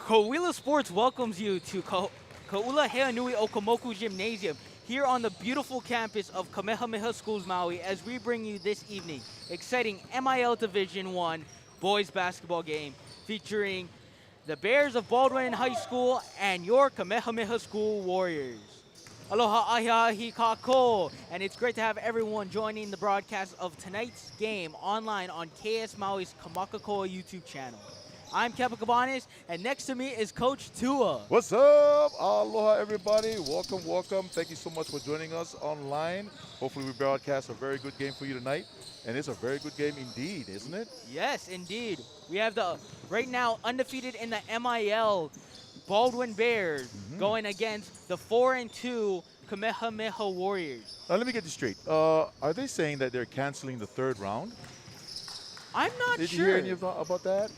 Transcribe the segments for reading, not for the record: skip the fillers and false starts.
Ko'ula Sports welcomes you to Ko'ula Heanui Okamoku Gymnasium here on the beautiful campus of Kamehameha Schools Maui as we bring you this evening exciting MIL Division 1 boys basketball game featuring the Bears of Baldwin High School and your Kamehameha School Warriors. Aloha ahiahi kako, and it's great to have everyone joining the broadcast of tonight's game online on KS Maui's Kamakakoa YouTube channel. I'm Kepa Cabanes, and next to me is Coach Tua. What's up? Aloha, everybody. Welcome, welcome. Thank you so much for joining us online. Hopefully we broadcast a very good game for you tonight. And it's a very good game indeed, isn't it? Yes, indeed. We have the, right now, undefeated in the MIL Baldwin Bears going against the 4-2 Kamehameha Warriors. Now, let me get this straight. Are they saying that they're canceling the third round? I'm not Did sure. you hear any about that?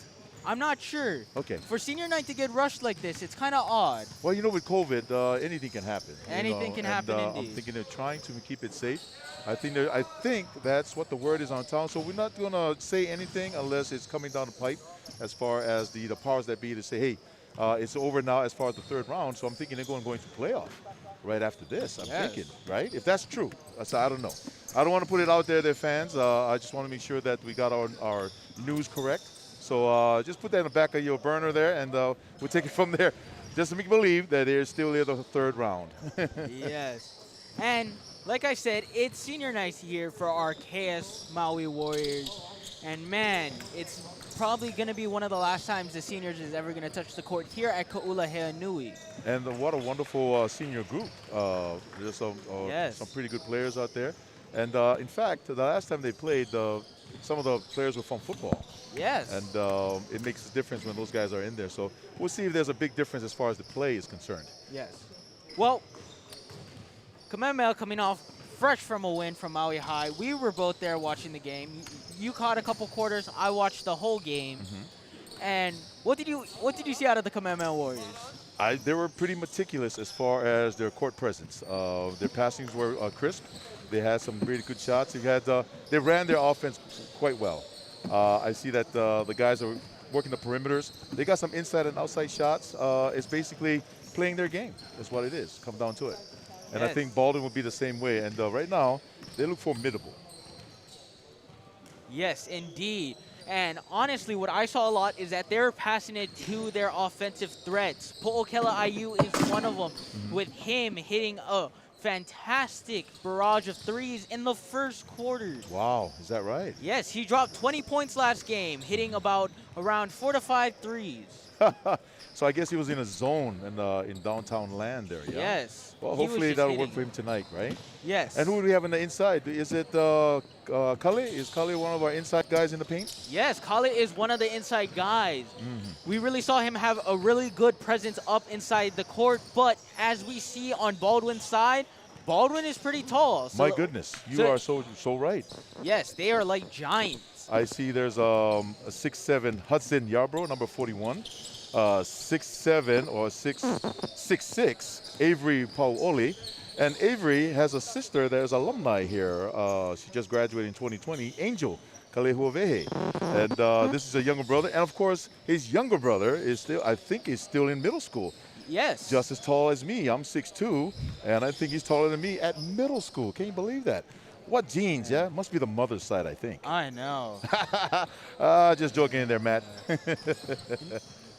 I'm not sure. Okay. For senior night to get rushed like this, it's kind of odd. Well, you know, with COVID, anything can happen. Anything can happen, I'm indeed. thinking they're trying to keep it safe. I think that's what the word is on town. So we're not going to say anything unless it's coming down the pipe as far as the powers that be to say, hey, it's over now as far as the third round. So I'm thinking they're going to playoff right after this. I'm thinking, right? If that's true. So I don't know. I don't want to put it out there, their fans. I just want to make sure that we got our news correct. So just put that in the back of your burner there, and we'll take it from there. Just to make you believe that they're still in the third round. Yes. And like I said, it's senior night here for our KS Maui Warriors. And man, it's probably going to be one of the last times the seniors is ever going to touch the court here at Ko'ula Heanui. And what a wonderful senior group. There's some pretty good players out there. And in fact, the last time they played, some of the players were from football. Yes. And it makes a difference when those guys are in there. So we'll see if there's a big difference as far as the play is concerned. Yes. Well, Kamehameha coming off fresh from a win from Maui High. We were both there watching the game. You caught a couple quarters. I watched the whole game. And what did you see out of the Kamehameha Warriors? They were pretty meticulous as far as their court presence. Their passings were crisp. They had some really good shots. They ran their offense quite well. I see that the guys are working the perimeters. They got some inside and outside shots. It's basically playing their game. That's what it is. Come down to it. And I Yes. think Baldwin will be the same way. And right now, they look formidable. Yes, indeed. And honestly, what I saw a lot is that they're passing it to their offensive threats. Po'okela IU is one of them, with him hitting a fantastic barrage of threes in the first quarter. Wow, is that right? Yes, he dropped 20 points last game, hitting around 4 to 5 threes. So I guess he was in a zone in downtown land there, yeah? Yes. Well, he was hopefully just that'll work hitting. for him tonight, right? Yes. And who do we have on the inside? Is it Kale? Is Kale one of our inside guys in the paint? Yes, Kale is one of the inside guys. We really saw him have a really good presence up inside the court, but as we see on Baldwin's side, Baldwin is pretty tall. So, My goodness, you are so right. yes, they are like giants. I see there's a 6'7" Hudson Yarbrough, number 41. 6'7" or 6'6" Avery Pauoli. And Avery has a sister that is alumni here. She just graduated in 2020, Angel Kalehuavehe. And this is a younger brother. And of course, his younger brother is still, I think, is still in middle school. Yes. Just as tall as me. I'm 6'2", and I think he's taller than me at middle school. Can you believe that? What genes, yeah? Must be the mother's side, I think. I know. Just joking in there, Matt.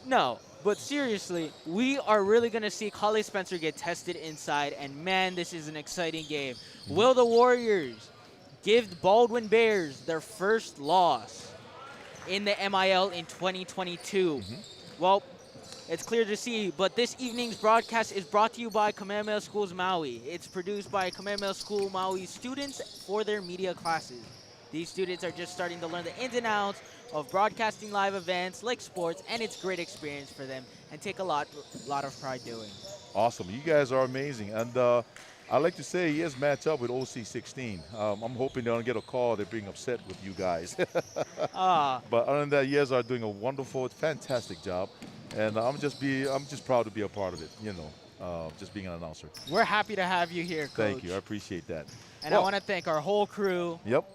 No, but seriously, we are really going to see Kale Spencer get tested inside, and man, this is an exciting game. Will the Warriors give the Baldwin Bears their first loss in the MIL in 2022? Well, it's clear to see, but this evening's broadcast is brought to you by Kamehameha Schools Maui. It's produced by Kamehameha School Maui students for their media classes. These students are just starting to learn the ins and outs of broadcasting live events like sports, and it's a great experience for them and take a lot of pride doing. Awesome. You guys are amazing. And I like to say he has matched up with OC16. I'm hoping they don't get a call. They're being upset with you guys. But other than that, you guys are doing a wonderful, fantastic job. And I'm just proud to be a part of it, you know, just being an announcer. We're happy to have you here, Coach. Thank you. I appreciate that. And I want to thank our whole crew. Yep.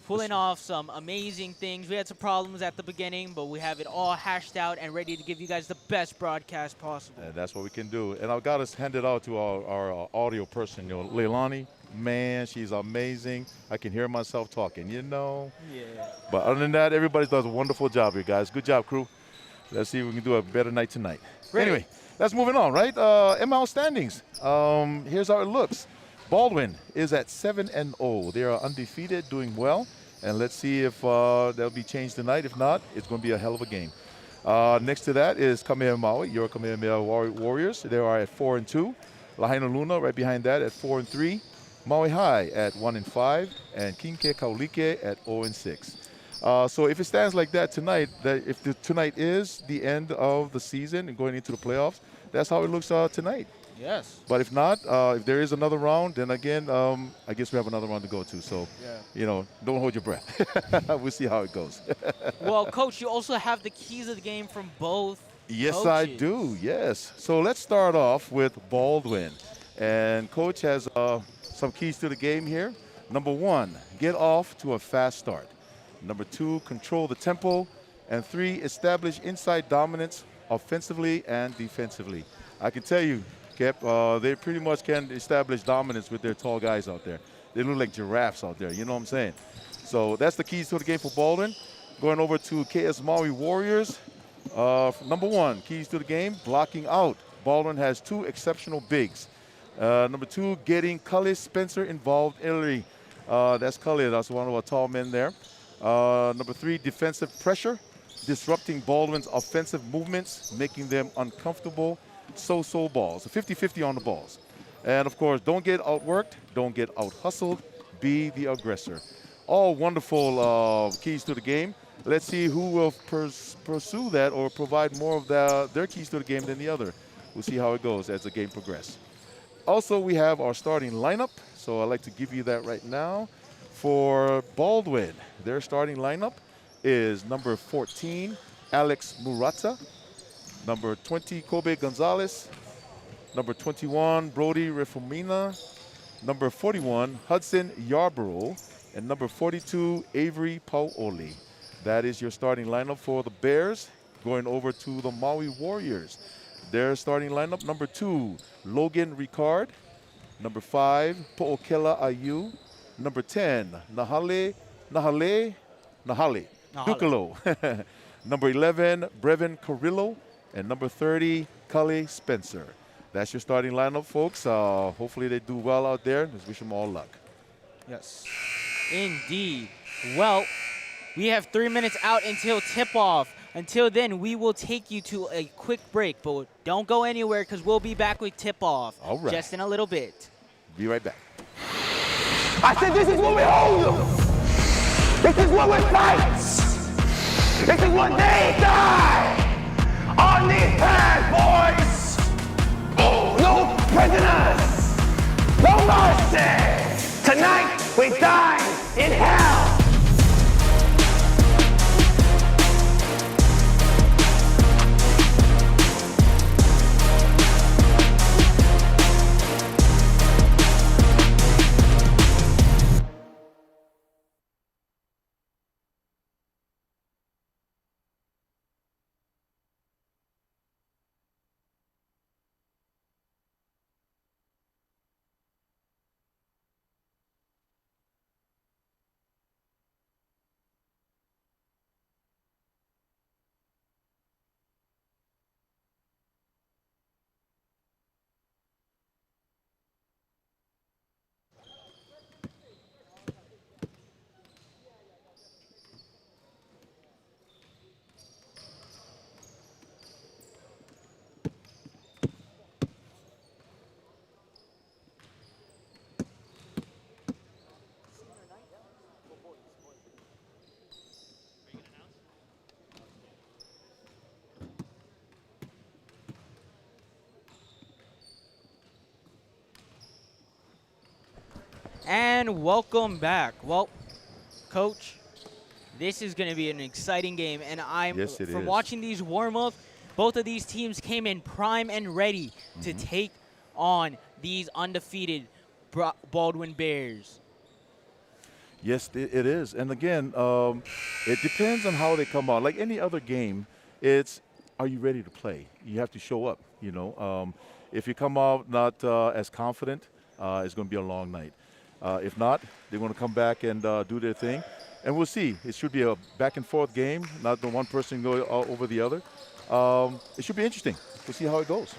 Pulling off some amazing things. We had some problems at the beginning, but we have it all hashed out and ready to give you guys the best broadcast possible. And that's what we can do. And I've got to hand it out to our audio person, you know, Leilani. Man, she's amazing. I can hear myself talking, you know. Yeah. But other than that, everybody does a wonderful job here, guys. Good job, crew. Let's see if we can do a better night tonight. Great. Anyway, let's move on, right? ML standings. Here's how it looks. Baldwin is at 7-0. They are undefeated, doing well. And let's see if that'll be changed tonight. If not, it's going to be a hell of a game. Next to that is Kamehameha Maui, your Kamehameha Warriors. They are at 4-2. Lahaina Luna right behind that at 4-3. Maui High at 1-5, and Kinke Kaulike at 0-6. So if it stands like that tonight, tonight is the end of the season and going into the playoffs, that's how it looks tonight. Yes. But if not, if there is another round, then again, I guess we have another round to go to. So, you know, don't hold your breath. We'll see how it goes. Well, Coach, you also have the keys of the game from both Yes, coaches. I do. Yes. So let's start off with Baldwin. And Coach has some keys to the game here. Number 1, get off to a fast start. Number 2, control the tempo. And 3, establish inside dominance offensively and defensively. I can tell you, Kep, they pretty much can establish dominance with their tall guys out there. They look like giraffes out there, you know what I'm saying? So that's the keys to the game for Baldwin. Going over to KS Maui Warriors. Number 1, keys to the game, blocking out. Baldwin has 2 exceptional bigs. Number 2, getting Kale Spencer involved early. That's Kale, that's one of our tall men there. Number 3, defensive pressure, disrupting Baldwin's offensive movements, making them uncomfortable. So balls, 50-50 on the balls. And of course, don't get outworked, don't get out-hustled, be the aggressor. All wonderful keys to the game. Let's see who will pursue that or provide more of their keys to the game than the other. We'll see how it goes as the game progresses. Also, we have our starting lineup, so I'd like to give you that right now. For Baldwin, their starting lineup is number 14, Alex Murata. Number 20, Kobe Gonzalez. Number 21, Brody Reformina. Number 41, Hudson Yarborough. And number 42, Avery Pauoli. That is your starting lineup for the Bears. Going over to the Maui Warriors. Their starting lineup: number 2, Logan Ricard. Number 5, Po'okela Ayu. Number 10, Nahale Nahale. Dukalo. Number 11, Brevin Carrillo. And number 30, Kale Spencer. That's your starting lineup, folks. Hopefully they do well out there. Let's wish them all luck. Yes. Indeed. Well, we have 3 minutes out until tip-off. Until then, we will take you to a quick break, but don't go anywhere because we'll be back with tip-off All right. just in a little bit. Be right back. I said this is what we hold them. This is what we fight. This is what they die. On these paths, boys. Oh, no prisoners. No mercy. Tonight we die in hell. And welcome back. Well, Coach, this is going to be an exciting game, and Yes, it from is. watching these warm-ups, both of these teams came in prime and ready to take on these undefeated Baldwin Bears. Yes, it is. And again, it depends on how they come out. Like any other game, it's, are you ready to play? You have to show up, you know. If you come out not as confident, it's going to be a long night. If not, they're going to come back and do their thing. And we'll see. It should be a back-and-forth game, not the one person go over the other. It should be interesting. We'll see how it goes.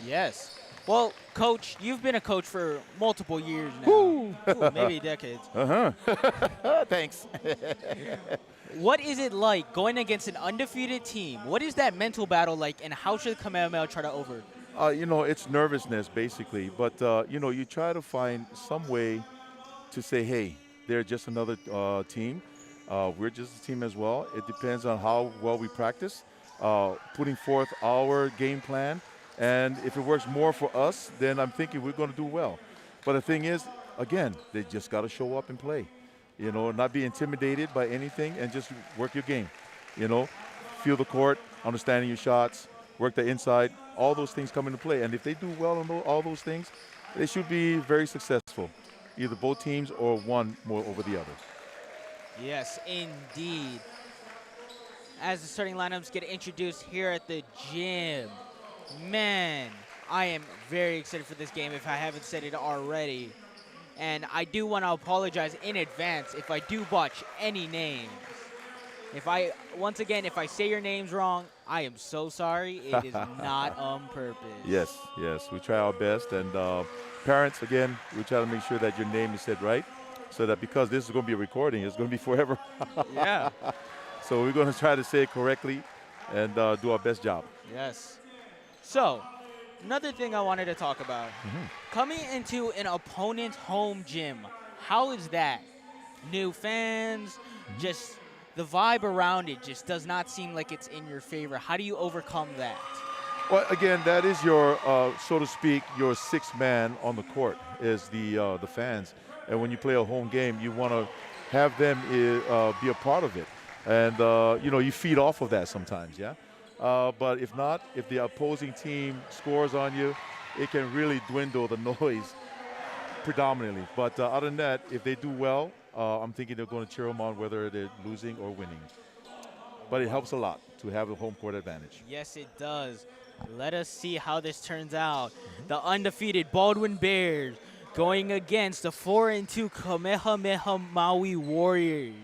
Yes. Well, Coach, you've been a coach for multiple years now. Ooh, maybe decades. Thanks. What is it like going against an undefeated team? What is that mental battle like, and how should Kamehameha try to over? You know, it's nervousness, basically. But, you know, you try to find some way to say, hey, they're just another team. We're just a team as well. It depends on how well we practice, putting forth our game plan. And if it works more for us, then I'm thinking we're going to do well. But the thing is, again, they just got to show up and play. You know, not be intimidated by anything and just work your game. You know, feel the court, understanding your shots, work the inside. All those things come into play. And if they do well on all those things, they should be very successful, either both teams or one more over the other. Yes, indeed. As the starting lineups get introduced here at the gym, man, I am very excited for this game if I haven't said it already. And I do want to apologize in advance if I do botch any names. Once again, if I say your names wrong, I am so sorry. It is not on purpose. Yes, we try our best. And parents, again, we try to make sure that your name is said right, so that because this is going to be a recording, it's going to be forever. Yeah. So we're going to try to say it correctly and do our best job. Yes. So, another thing I wanted to talk about. Coming into an opponent's home gym, how is that? New fans, just the vibe around it just does not seem like it's in your favor. How do you overcome that? Well, again, that is your, so to speak, your sixth man on the court is the fans. And when you play a home game, you want to have them be a part of it. And, you know, you feed off of that sometimes, yeah? But if not, if the opposing team scores on you, it can really dwindle the noise predominantly. But other than that, if they do well, I'm thinking they're going to cheer them on whether they're losing or winning. But it helps a lot to have a home court advantage. Yes, it does. Let us see how this turns out. The undefeated Baldwin Bears going against the 4-2 Kamehameha Maui Warriors.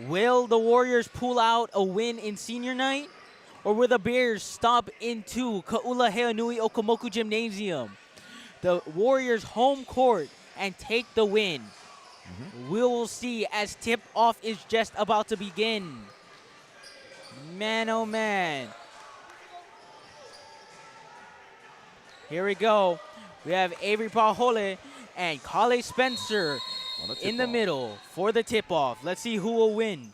Will the Warriors pull out a win in senior night? Or will the Bears stomp into Ka'ula Heanui Okamoku Gymnasium, the Warriors' home court, and take the win? We will see as tip-off is just about to begin. Man, oh man. Here we go. We have Avery Pahole and Kale Spencer in the middle for the tip-off. Let's see who will win.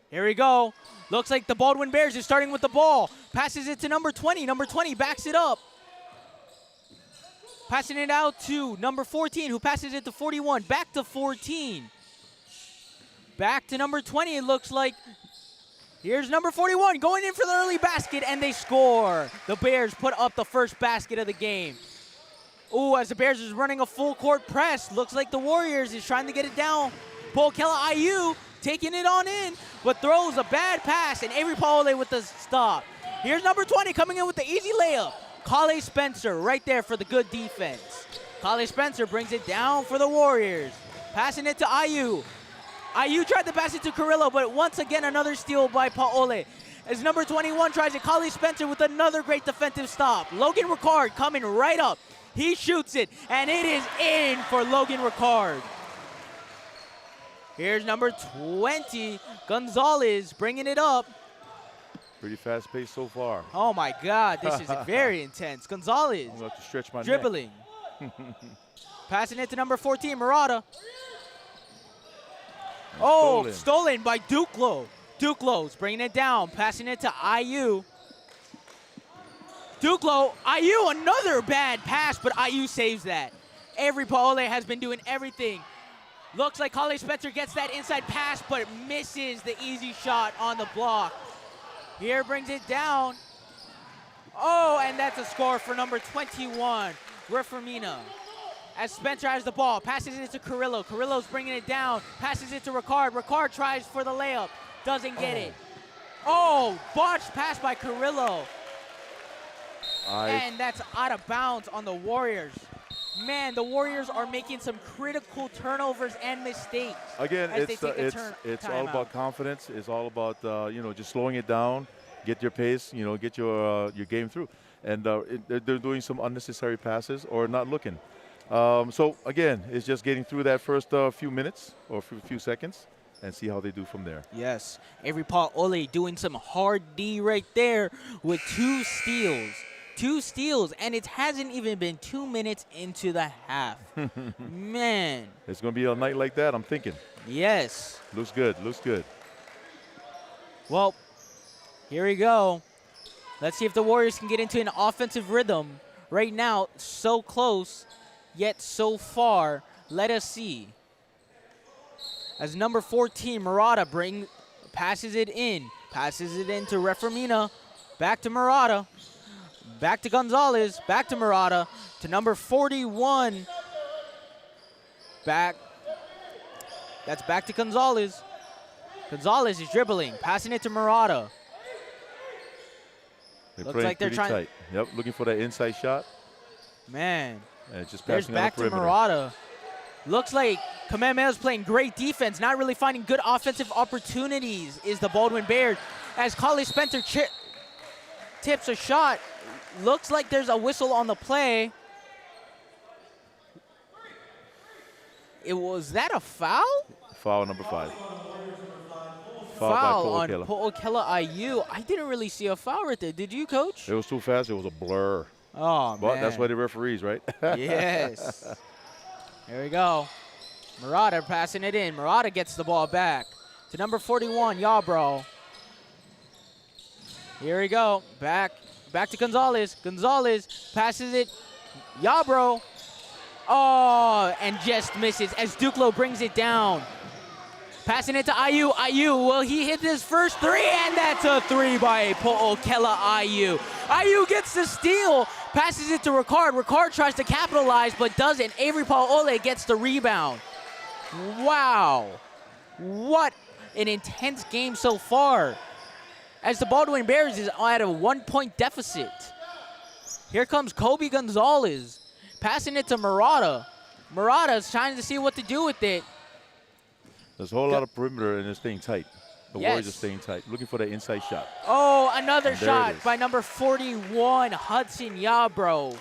Here we go. Looks like the Baldwin Bears is starting with the ball. Passes it to number 20. Number 20 backs it up. Passing it out to number 14, who passes it to 41. Back to 14. Back to number 20, it looks like. Here's number 41 going in for the early basket, and they score. The Bears put up the first basket of the game. Ooh, as the Bears is running a full court press, looks like the Warriors is trying to get it down. Po'okela IU taking it on in, but throws a bad pass, and Avery Paole with the stop. Here's number 20 coming in with the easy layup. Kale Spencer right there for the good defense. Kale Spencer brings it down for the Warriors. Passing it to IU. IU tried to pass it to Carrillo, but once again another steal by Paole. As number 21 tries it, Kale Spencer with another great defensive stop. Logan Ricard coming right up. He shoots it, and it is in for Logan Ricard. Here's number 20, Gonzalez, bringing it up. Pretty fast pace so far. Oh my God, this is very intense. Gonzalez I'm going to have to stretch my dribbling. Passing it to number 14, Murata. Oh, stolen by Duclo. Duclo's bringing it down, passing it to IU. Duclo, IU, another bad pass, but IU saves that. Avery Paole has been doing everything. Looks like Kale Spencer gets that inside pass, but misses the easy shot on the block. Here brings it down. Oh, and that's a score for number 21, Reformina. As Spencer has the ball, passes it to Carrillo. Carrillo's bringing it down, passes it to Ricard. Ricard tries for the layup, doesn't get it. Oh, botched pass by Carrillo. And that's out of bounds on the Warriors. Man, the Warriors are making some critical turnovers and mistakes. Again, it's all about confidence. It's all about just slowing it down, get your pace, get your game through. And they're doing some unnecessary passes or not looking. So again, it's just getting through that first few minutes or few seconds and see how they do from there. Yes, Avery Paole doing some hard D right there with 2 steals. 2 steals, and it hasn't even been 2 minutes into the half. Man. It's going to be a night like that, I'm thinking. Yes. Looks good, looks good. Well, here we go. Let's see if the Warriors can get into an offensive rhythm. Right now, so close, yet so far. Let us see. As number 14, Murata passes it in to Reformina. Back to Murata. Back to Gonzalez, back to Murata, to number 41. That's back to Gonzalez. Gonzalez is dribbling, passing it to Murata. Looks like they're trying. Tight. Yep, looking for that inside shot. Man, and just there's back to Murata. Looks like Kamehameha's playing great defense, not really finding good offensive opportunities is the Baldwin Bears. As Kale Spencer tips a shot. Looks like there's a whistle on the play. Was that a foul? Foul number 5. Foul on Po'okela IU. I didn't really see a foul right there. Did you, Coach? It was too fast. It was a blur. Oh, man. But that's why the referees, right? Yes. Here we go. Murata passing it in. Murata gets the ball back to number 41, Yabro. Here we go. Back to Gonzalez. Gonzalez passes it. Yabro. Oh, and just misses as Duclo brings it down. Passing it to IU. IU, will he hit his first 3? And that's a 3 by Po'okela IU. IU gets the steal. passes it to Ricard. Ricard tries to capitalize, but doesn't. Avery Paole gets the rebound. Wow. What an intense game so far, as the Baldwin Bears is at a 1-point deficit. Here comes Kobe Gonzalez, passing it to Murata. Murata's trying to see what to do with it. There's a whole lot of perimeter, and it's staying tight. The Yes. Warriors are staying tight, looking for the inside shot. Oh, another And there shot it is. by number 41, Hudson Yarbrough.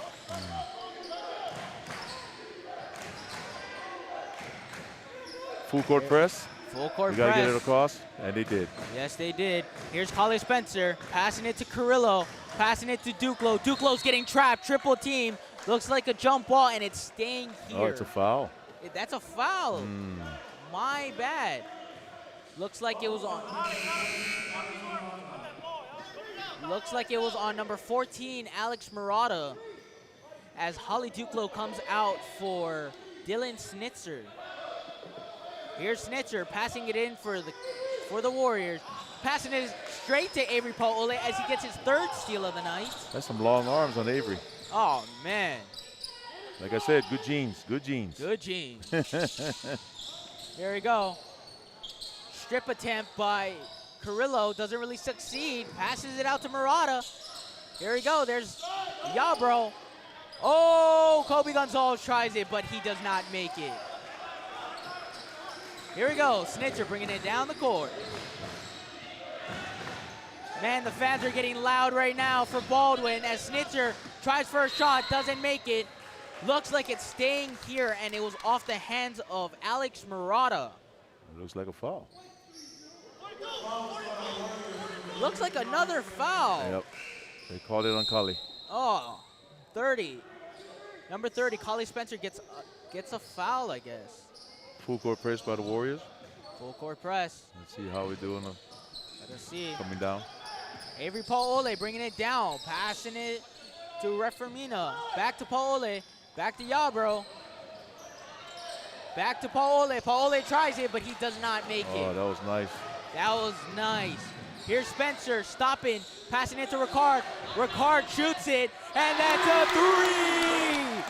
Full court press. Full court We got to press. get it across, and they did. Yes, they did. Here's Collie Spencer, passing it to Carrillo, passing it to Duclos. Duclos getting trapped, triple team. Looks like a jump ball, and it's staying here. Oh, it's a foul. That's a foul. My bad. Looks like it was on. Looks like it was on number 14, Alex Murata, as Holly Duclos comes out for Dylan Snitzer. Here's Snitzer passing it in for the Warriors, passing it straight to Avery Paole as he gets his third steal of the night. That's some long arms on Avery. Oh man, Like I said, good genes, good genes. good genes. Here we go. Strip attempt by Carrillo, doesn't really succeed. Passes it out to Murata. Here we go, there's Yarbrough. Oh, Kobe Gonzalez tries it, but he does not make it. Here we go, Snitzer bringing it down the court. Man, the fans are getting loud right now for Baldwin as Snitzer tries for a shot, doesn't make it. Looks like it's staying here, and it was off the hands of Alex Murata. It looks like a foul. Looks like another foul. Yep. They called it on Collie. Oh, 30. Number 30, Collie Spencer gets a foul, I guess. Full court press by the Warriors. Full court press. Let's see how we're doing Let us see. coming down. Avery Paole bringing it down, passing it to Reformina. Back to Paole, back to Yarbrough. Back to Paole. Paole tries it, but he does not make Oh, it. that was nice. That was nice. Here's Spencer stopping, passing it to Ricard. Ricard shoots it, and that's a three!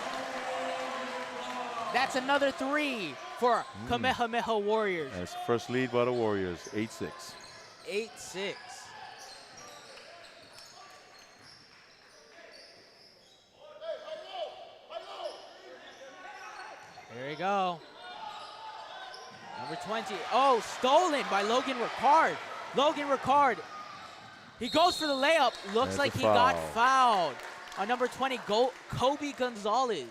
That's another three for Kamehameha Warriors. That's the first lead by the Warriors, 8-6. 8-6. Here we go. Number 20. Oh, stolen by Logan Ricard. Logan Ricard. He goes for the layup. Looks That's like a he got foul. fouled. On number 20, Kobe Gonzalez.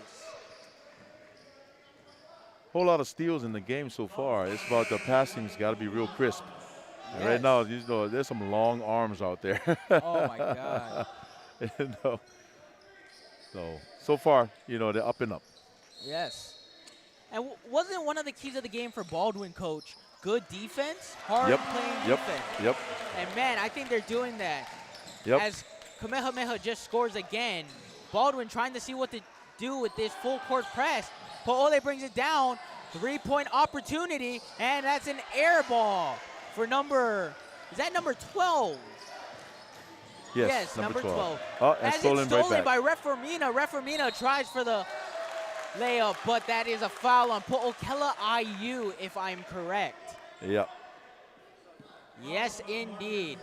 Whole lot of steals in the game so far. It's about the passing's got to be real crisp. And Yes. right now, you know, there's some long arms out there. Oh, my God. You know. So far, you know, they're up and up. Yes. And wasn't one of the keys of the game for Baldwin, Coach, good defense, hard Yep. playing Yep. defense? Yep. And, man, I think they're doing that. Yep. As Kamehameha just scores again, Baldwin trying to see what to do with this full court press. Paole brings it down, 3-point opportunity, and that's an air ball for is that number 12? Yes, number 12. Oh, and As stolen it's stolen right back. by Reformina. Reformina tries for the layup, but that is a foul on Po'okela IU, if I'm correct. Yeah. Yes, indeed.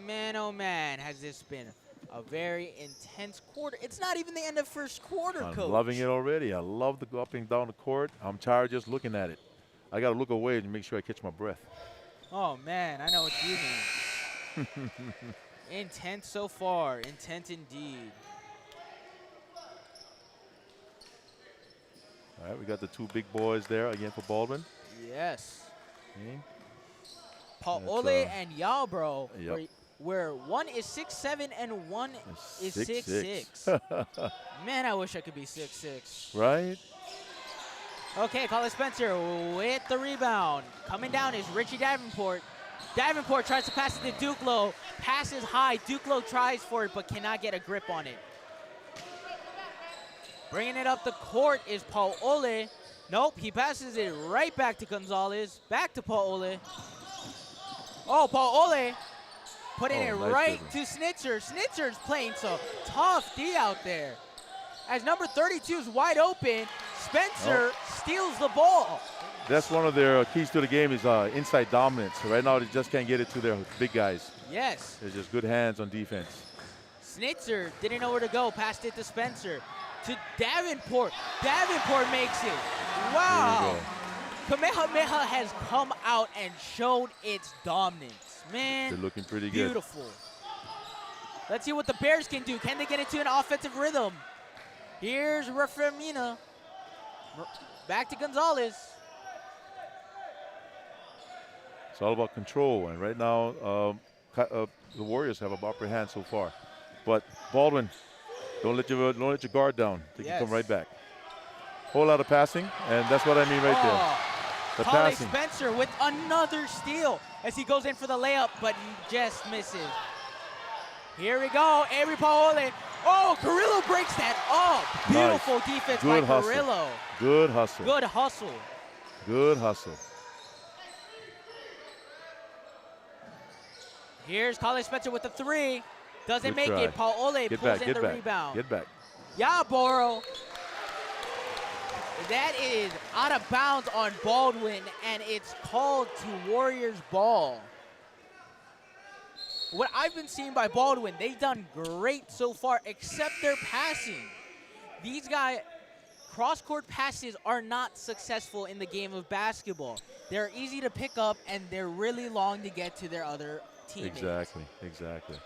Man, oh man, has this been a very intense quarter. It's not even the end of first quarter, I'm Coach. loving it already. I love the go up and down the court. I'm tired just looking at it. I got to look away and make sure I catch my breath. Oh man, I know what you mean. Intense so far, intense indeed. All right, we got the two big boys there again for Baldwin. Yes. Okay. Paole That's, and Yarbrough, yep. where one is 6'7" and one is 6'6". 6'6". Man, I wish I could be 6'6". Right? Okay, Colin Spencer with the rebound. Coming down is Richie Davenport. Davenport tries to pass it to Duclos. Passes high. Duclos tries for it but cannot get a grip on it. Bringing it up the court is Paole. Nope, he passes it right back to Gonzalez. Back to Paole. Oh, Paole putting it nice right dribble. to Snitzer. Snitzer's playing some tough D out there. As number 32 is wide open, Spencer steals the ball. That's one of their keys to the game is inside dominance. So right now they just can't get it to their big guys. Yes. They're just good hands on defense. Snitzer didn't know where to go, passed it to Spencer. To Davenport. Davenport makes it. Wow. Kamehameha has come out and showed its dominance. Man, They're looking pretty good. beautiful. Let's see what the Bears can do. Can they get into an offensive rhythm? Here's Rafamina. Back to Gonzalez. It's all about control, and right now the Warriors have an upper hand so far. But Baldwin, don't let your guard down. They can come right back. Whole lot of passing, and that's what I mean right there. The Collie passing. Spencer with another steal as he goes in for the layup, but just misses. Here we go, Avery Paole. Oh, Carrillo breaks that up. Beautiful defense by Carrillo. Good hustle. Good hustle. Good hustle. Here's Collie Spencer with the three. Doesn't Good make try. it. Paole pulls in the rebound. Get back. Yaboro. That is out of bounds on Baldwin, and it's called to Warriors ball. What I've been seeing by Baldwin, they've done great so far, except their passing. These guys, cross-court passes are not successful in the game of basketball. They're easy to pick up, and they're really long to get to their other teammates. Exactly.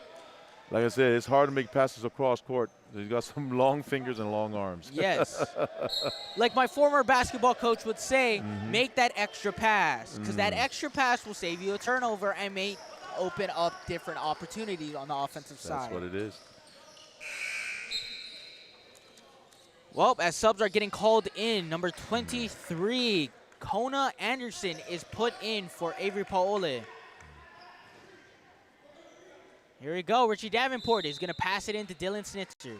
Like I said, it's hard to make passes across court. He's got some long fingers and long arms. Yes. Like my former basketball coach would say, make that extra pass, because that extra pass will save you a turnover and may open up different opportunities on the offensive side. That's what it is. Well, as subs are getting called in, number 23, Kona Anderson is put in for Avery Paole. Here we go. Richie Davenport is going to pass it into Dylan Snitzer.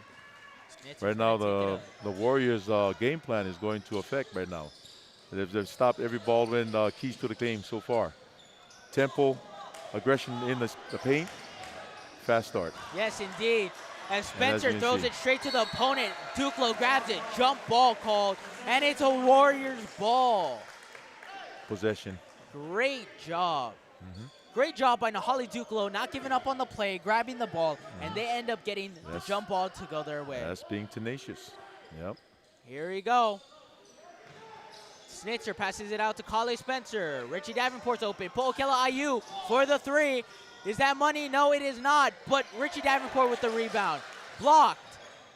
Right now, the Warriors' game plan is going to affect right now. They've stopped every Baldwin keys to the game so far. Tempo, aggression in the paint, fast start. Yes, indeed. As Spencer as throws it straight to the opponent, Duclo grabs it, jump ball called, and it's a Warriors ball. Possession. Great job. Great job by Nahali Duclo, not giving up on the play, grabbing the ball, and they end up getting the jump ball to go their way. That's being tenacious. Yep. Here we go. Snitzer passes it out to Kale Spencer. Richie Davenport's open. Po'okela Ayu for the three. Is that money? No, it is not. But Richie Davenport with the rebound. Blocked.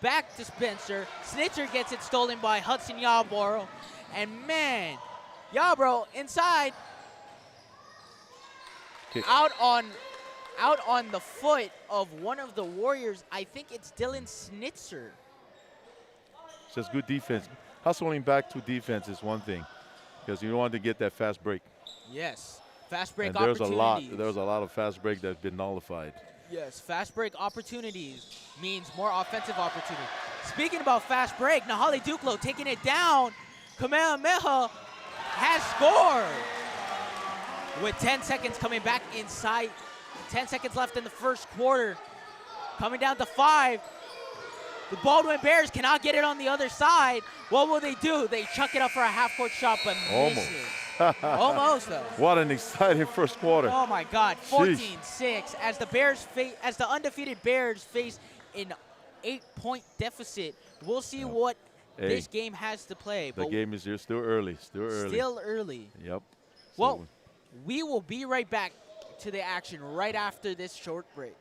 Back to Spencer. Snitzer gets it stolen by Hudson Yarborough. And man, Yarborough inside. Out on the foot of one of the Warriors. I think it's Dylan Snitzer. It's just good defense. Hustling back to defense is one thing, because you want to get that fast break. Yes, fast break and opportunities. there's a lot of fast break that's been nullified. Yes, fast break opportunities means more offensive opportunity. Speaking about fast break, Nahali Duclo taking it down. Kamehameha has scored. With 10 seconds coming back inside. 10 seconds left in the first quarter. Coming down to 5. The Baldwin Bears cannot get it on the other side. What will they do? They chuck it up for a half-court shot, but miss it. Almost, though. What an exciting first quarter. Oh, my God. 14-6 as the undefeated Bears face an 8-point deficit. We'll see what this game has to play. The game is here still early. Still early. Yep. Well, we will be right back to the action right after this short break.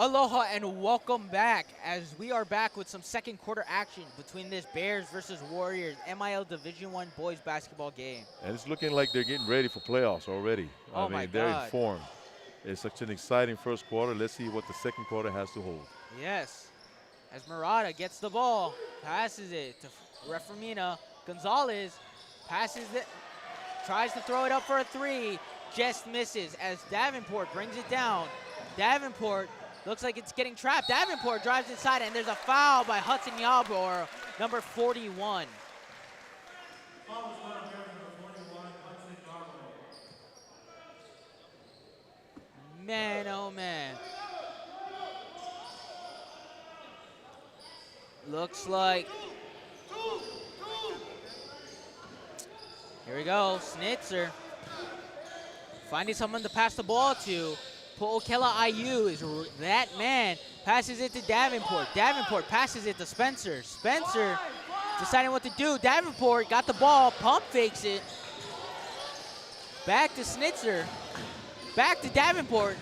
Aloha and welcome back as we are back with some second quarter action between this Bears versus Warriors MIL Division I boys basketball game. And it's looking like they're getting ready for playoffs already. Oh my they're in God. form. It's such an exciting first quarter. Let's see what the second quarter has to hold. Yes. As Murata gets the ball, passes it to Reframina. Gonzalez passes it, tries to throw it up for a three, just misses as Davenport brings it down. Davenport looks like it's getting trapped. Davenport drives inside, and there's a foul by Hudson Yarborough, number 41. Man, oh man. Looks like. Here we go, Snitzer. Finding someone to pass the ball to. Po'okela IU is that man. Passes it to Davenport. Davenport passes it to Spencer. Spencer deciding what to do. Davenport got the ball, pump fakes it. Back to Snitzer. Back to Davenport.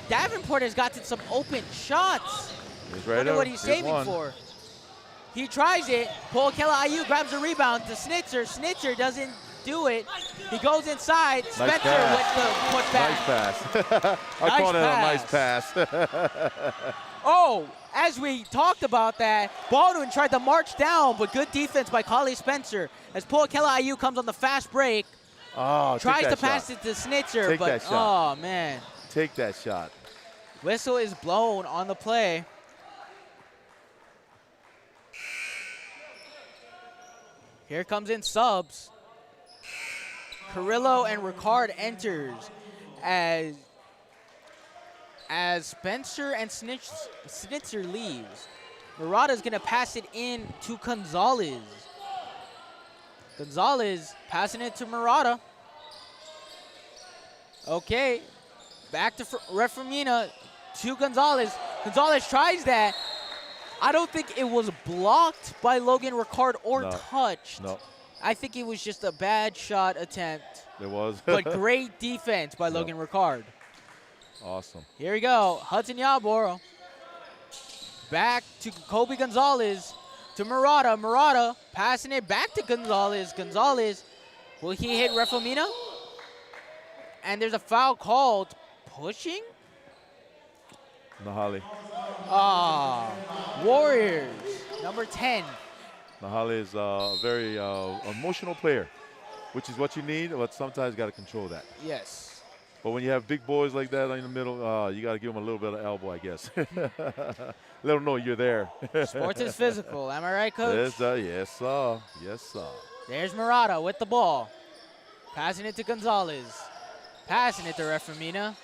Davenport has gotten some open shots. Right. Wonder what he's saving for. He tries it. Po'okela IU grabs the rebound to Snitzer. Snitzer doesn't do it. He goes inside. Nice Spencer with the putback. Nice pass. I call that a nice pass. Oh, as we talked about that, Baldwin tried to march down, but good defense by Kali Spencer. As Po'okela IU comes on the fast break, tries to pass it to Snitzer, Take but that shot. oh man. Take that shot. Whistle is blown on the play. Here comes in subs. Carrillo and Ricard enters as Spencer and Snitzer leaves. Murata's gonna pass it in to Gonzalez. Gonzalez passing it to Murata. Okay, back to Reframina to Gonzalez. Gonzalez tries that. I don't think it was blocked by Logan Ricard or touched. No. I think it was just a bad shot attempt. There was. But great defense by Logan Ricard. Awesome. Here we go. Hudson Yarborough. Back to Kobe Gonzalez. To Murata. Murata passing it back to Gonzalez. Gonzalez, will he hit Reframina? And there's a foul called. Pushing? Nahali. Warriors, number 10. Nahali is a very emotional player, which is what you need, but sometimes you got to control that. Yes. But when you have big boys like that in the middle, you got to give them a little bit of elbow, I guess. Let them know you're there. Sports is physical. Am I right, Coach? Yes, sir. Yes, sir. Yes, sir. There's Murata with the ball. Passing it to Gonzalez. Passing it to Reframina.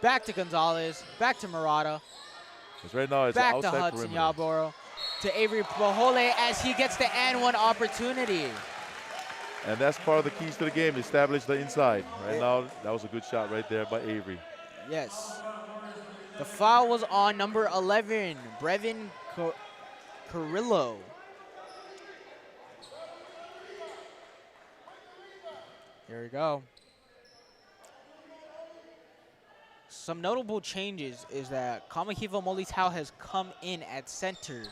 Back to Gonzalez. Back to Murata. Because right now it's back to outside Hudson perimeter. Yarborough. To Avery Bohole as he gets the and one opportunity. And that's part of the keys to the game, establish the inside. Right now, that was a good shot right there by Avery. Yes. The foul was on number 11, Brevin Carrillo. Here we go. Some notable changes is that Kamahiva Molitao has come in at center.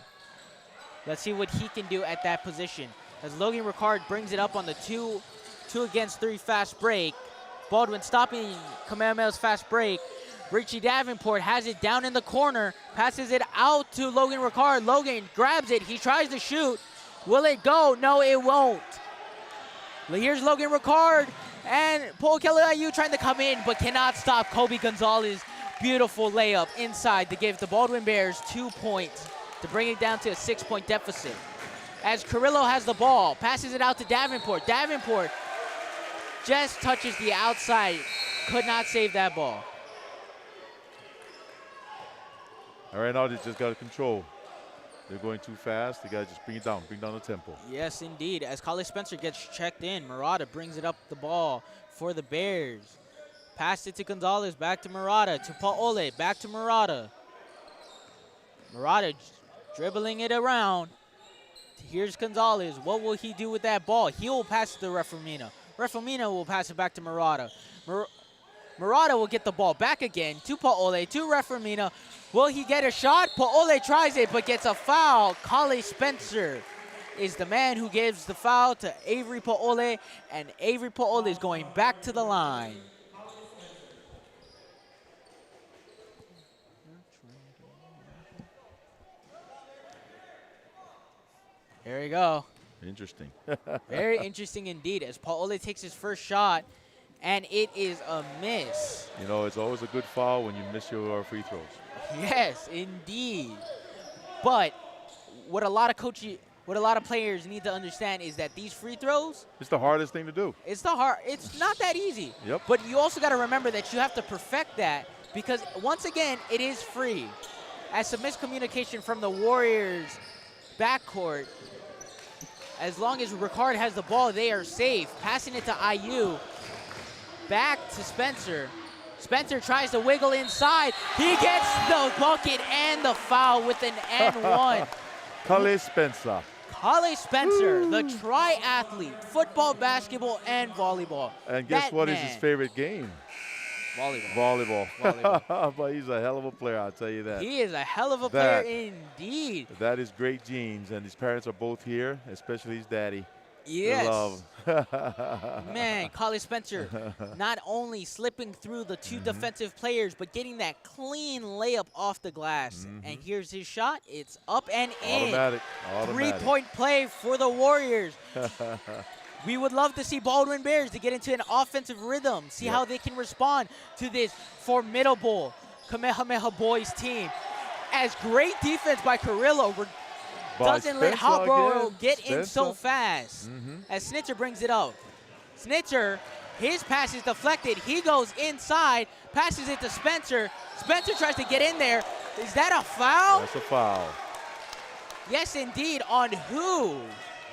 Let's see what he can do at that position. As Logan Ricard brings it up on the 2 against 3 fast break. Baldwin stopping Kamehameha's fast break. Richie Davenport has it down in the corner, passes it out to Logan Ricard. Logan grabs it, he tries to shoot. Will it go? No, it won't. Here's Logan Ricard and Po'okela IU trying to come in, but cannot stop Kobe Gonzalez. Beautiful layup inside to give the Baldwin Bears 2 points to bring it down to a 6-point deficit. As Carrillo has the ball, passes it out to Davenport. Davenport just touches the outside, could not save that ball. All right, now they just got to control. They're going too fast. They got to just bring down the tempo. Yes, indeed. As Kali Spencer gets checked in, Murata brings it up the ball for the Bears. Passed it to Gonzalez, back to Murata, to Paole, back to Murata. Murata dribbling it around. Here's Gonzalez. What will he do with that ball? He will pass it to Reframina. Reframina will pass it back to Murata. Murata will get the ball back again to Paole, to Reframina. Will he get a shot? Paole tries it, but gets a foul. Kale Spencer is the man who gives the foul to Avery Paole, and Avery Paole is going back to the line. Here we go. Interesting. Very interesting indeed as Paole takes his first shot, and it is a miss. You know, it's always a good foul when you miss your free throws. Yes, indeed. But what a lot of players need to understand is that these free throws, It's the hardest thing to do. it's not that easy. Yep. But you also got to remember that you have to perfect that because once again, it is free. As some miscommunication from the Warriors backcourt, as long as Ricard has the ball, they are safe. Passing it to IU, back to Spencer. Spencer tries to wiggle inside. He gets the bucket and the foul with an N1. Kale Spencer. Kale Spencer, the triathlete, football, basketball, and volleyball. And guess That what is man- his favorite game? Volleyball. Volleyball. But he's a hell of a player, I'll tell you that. He is a hell of a player indeed. That is great genes, and his parents are both here, especially his daddy. Yes. Love. Man, Kale Spencer not only slipping through the two defensive players, but getting that clean layup off the glass. And here's his shot. It's up and in. Automatic. 3-point play for the Warriors. We would love to see Baldwin Bears to get into an offensive rhythm, see how they can respond to this formidable Kamehameha Boys team. As great defense by Carrillo doesn't let Hawborough get in so fast. As Snitzer brings it up. Snitzer, his pass is deflected. He goes inside, passes it to Spencer. Spencer tries to get in there. Is that a foul? That's a foul. Yes, indeed. On who?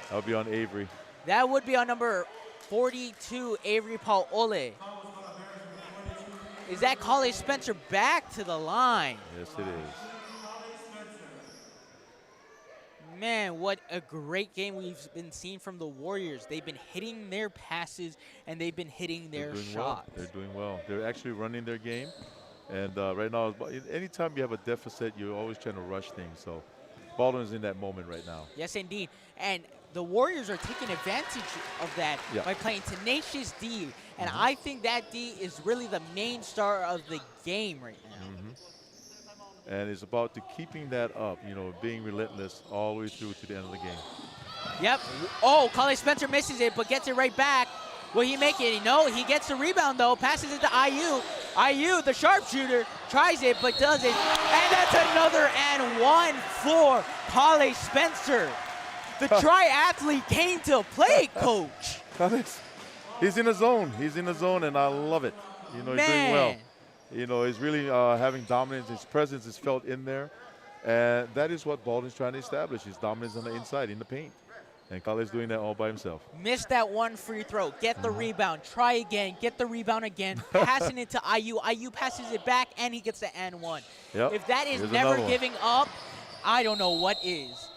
That'll be on Avery. That would be on number 42, Avery Paole. Is that Kale Spencer back to the line? Yes, it is. Man, what a great game we've been seeing from the Warriors. They've been hitting their passes, and they've been hitting their shots. They're doing well. They're actually running their game. And right now, anytime you have a deficit, you're always trying to rush things. So Baldwin's in that moment right now. Yes, indeed. And the Warriors are taking advantage of that by playing tenacious D. And I think that D is really the main star of the game right now. And it's about to keeping that up, you know, being relentless all the way through to the end of the game. Yep. Oh, Kale Spencer misses it, but gets it right back. Will he make it? No, he gets the rebound, though. Passes it to IU. IU, the sharpshooter, tries it, but doesn't. And that's another and one for Kale Spencer. The triathlete came to play, Coach. He's in the zone. He's in the zone, and I love it. You know, he's doing well. You know, he's really having dominance. His presence is felt in there. And that is what Baldwin's trying to establish, his dominance on the inside, in the paint. And Kale's doing that all by himself. Missed that one free throw. Get the rebound. Try again. Get the rebound again. Passing it to IU. IU passes it back, and he gets the and one. Yep. If that is Here's never another one. giving up, I don't know what is.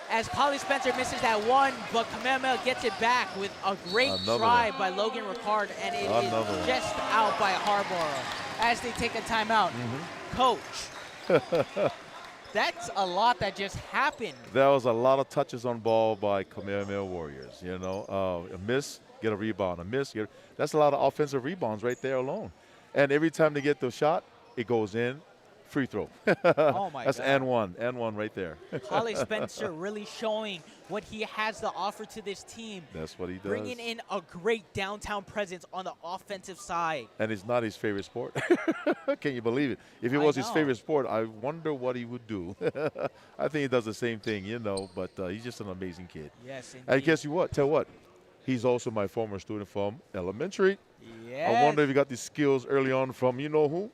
As Kale Spencer misses that one, but Kamehameha gets it back with a great try by Logan Ricard, and it is just out by Harborough as they take a timeout. Coach, that's a lot that just happened. There was a lot of touches on ball by Kamehameha Warriors. You know, a miss, get a rebound. A miss, that's a lot of offensive rebounds right there alone. And every time they get the shot, it goes in. Free throw. Oh my That's God. and one right there. Kale Spencer really showing what he has to offer to this team. That's what he does. Bringing in a great downtown presence on the offensive side. And it's not his favorite sport. Can you believe it? If it was his favorite sport, I wonder what he would do. I think he does the same thing, you know, but he's just an amazing kid. Yes, indeed. And guess what? Tell what? He's also my former student from elementary. Yes. I wonder if he got these skills early on from you know who?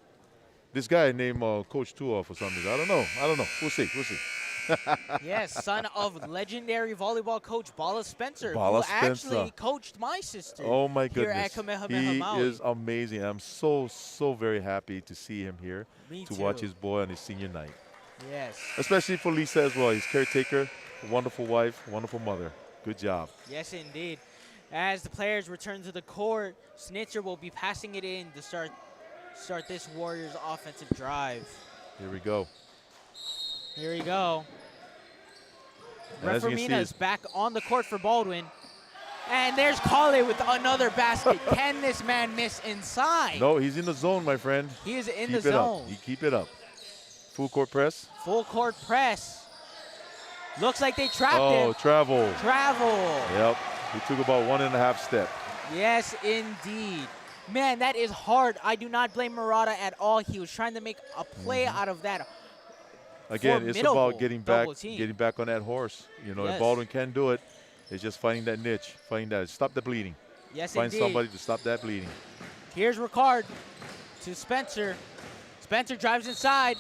This guy named Coach Tuoff or something. I don't know. We'll see. Yes, son of legendary volleyball coach Bala Spencer, Bala who Spencer. actually coached my sister. Oh my here goodness. at Kamehameha He Maui. is amazing. I'm so very happy to see him here. Me to too. watch his boy on his senior night. Yes. Especially for Lisa as well. He's caretaker, wonderful wife, wonderful mother. Good job. Yes, indeed. As the players return to the court, Snitzer will be passing it in to start this Warriors offensive drive. Here we go. Here we go. And as you can see, Refermina's back on the court for Baldwin. And there's Kale with another basket. Can this man miss inside? No, he's in the zone, my friend. He is in Keep the it zone. Up. You keep it up. Full court press. Full court press. Looks like they trapped him. Oh, travel. Travel. Yep. He took about 1.5 steps. Yes, indeed. Man, that is hard. I do not blame Murata at all. He was trying to make a play out of that. Again, it's about getting back on that horse. You know, Yes. if Baldwin can do it, it's just finding that niche, finding that. Stop the bleeding. Yes, Find indeed. somebody to stop that bleeding. Here's Ricard to Spencer. Spencer drives inside.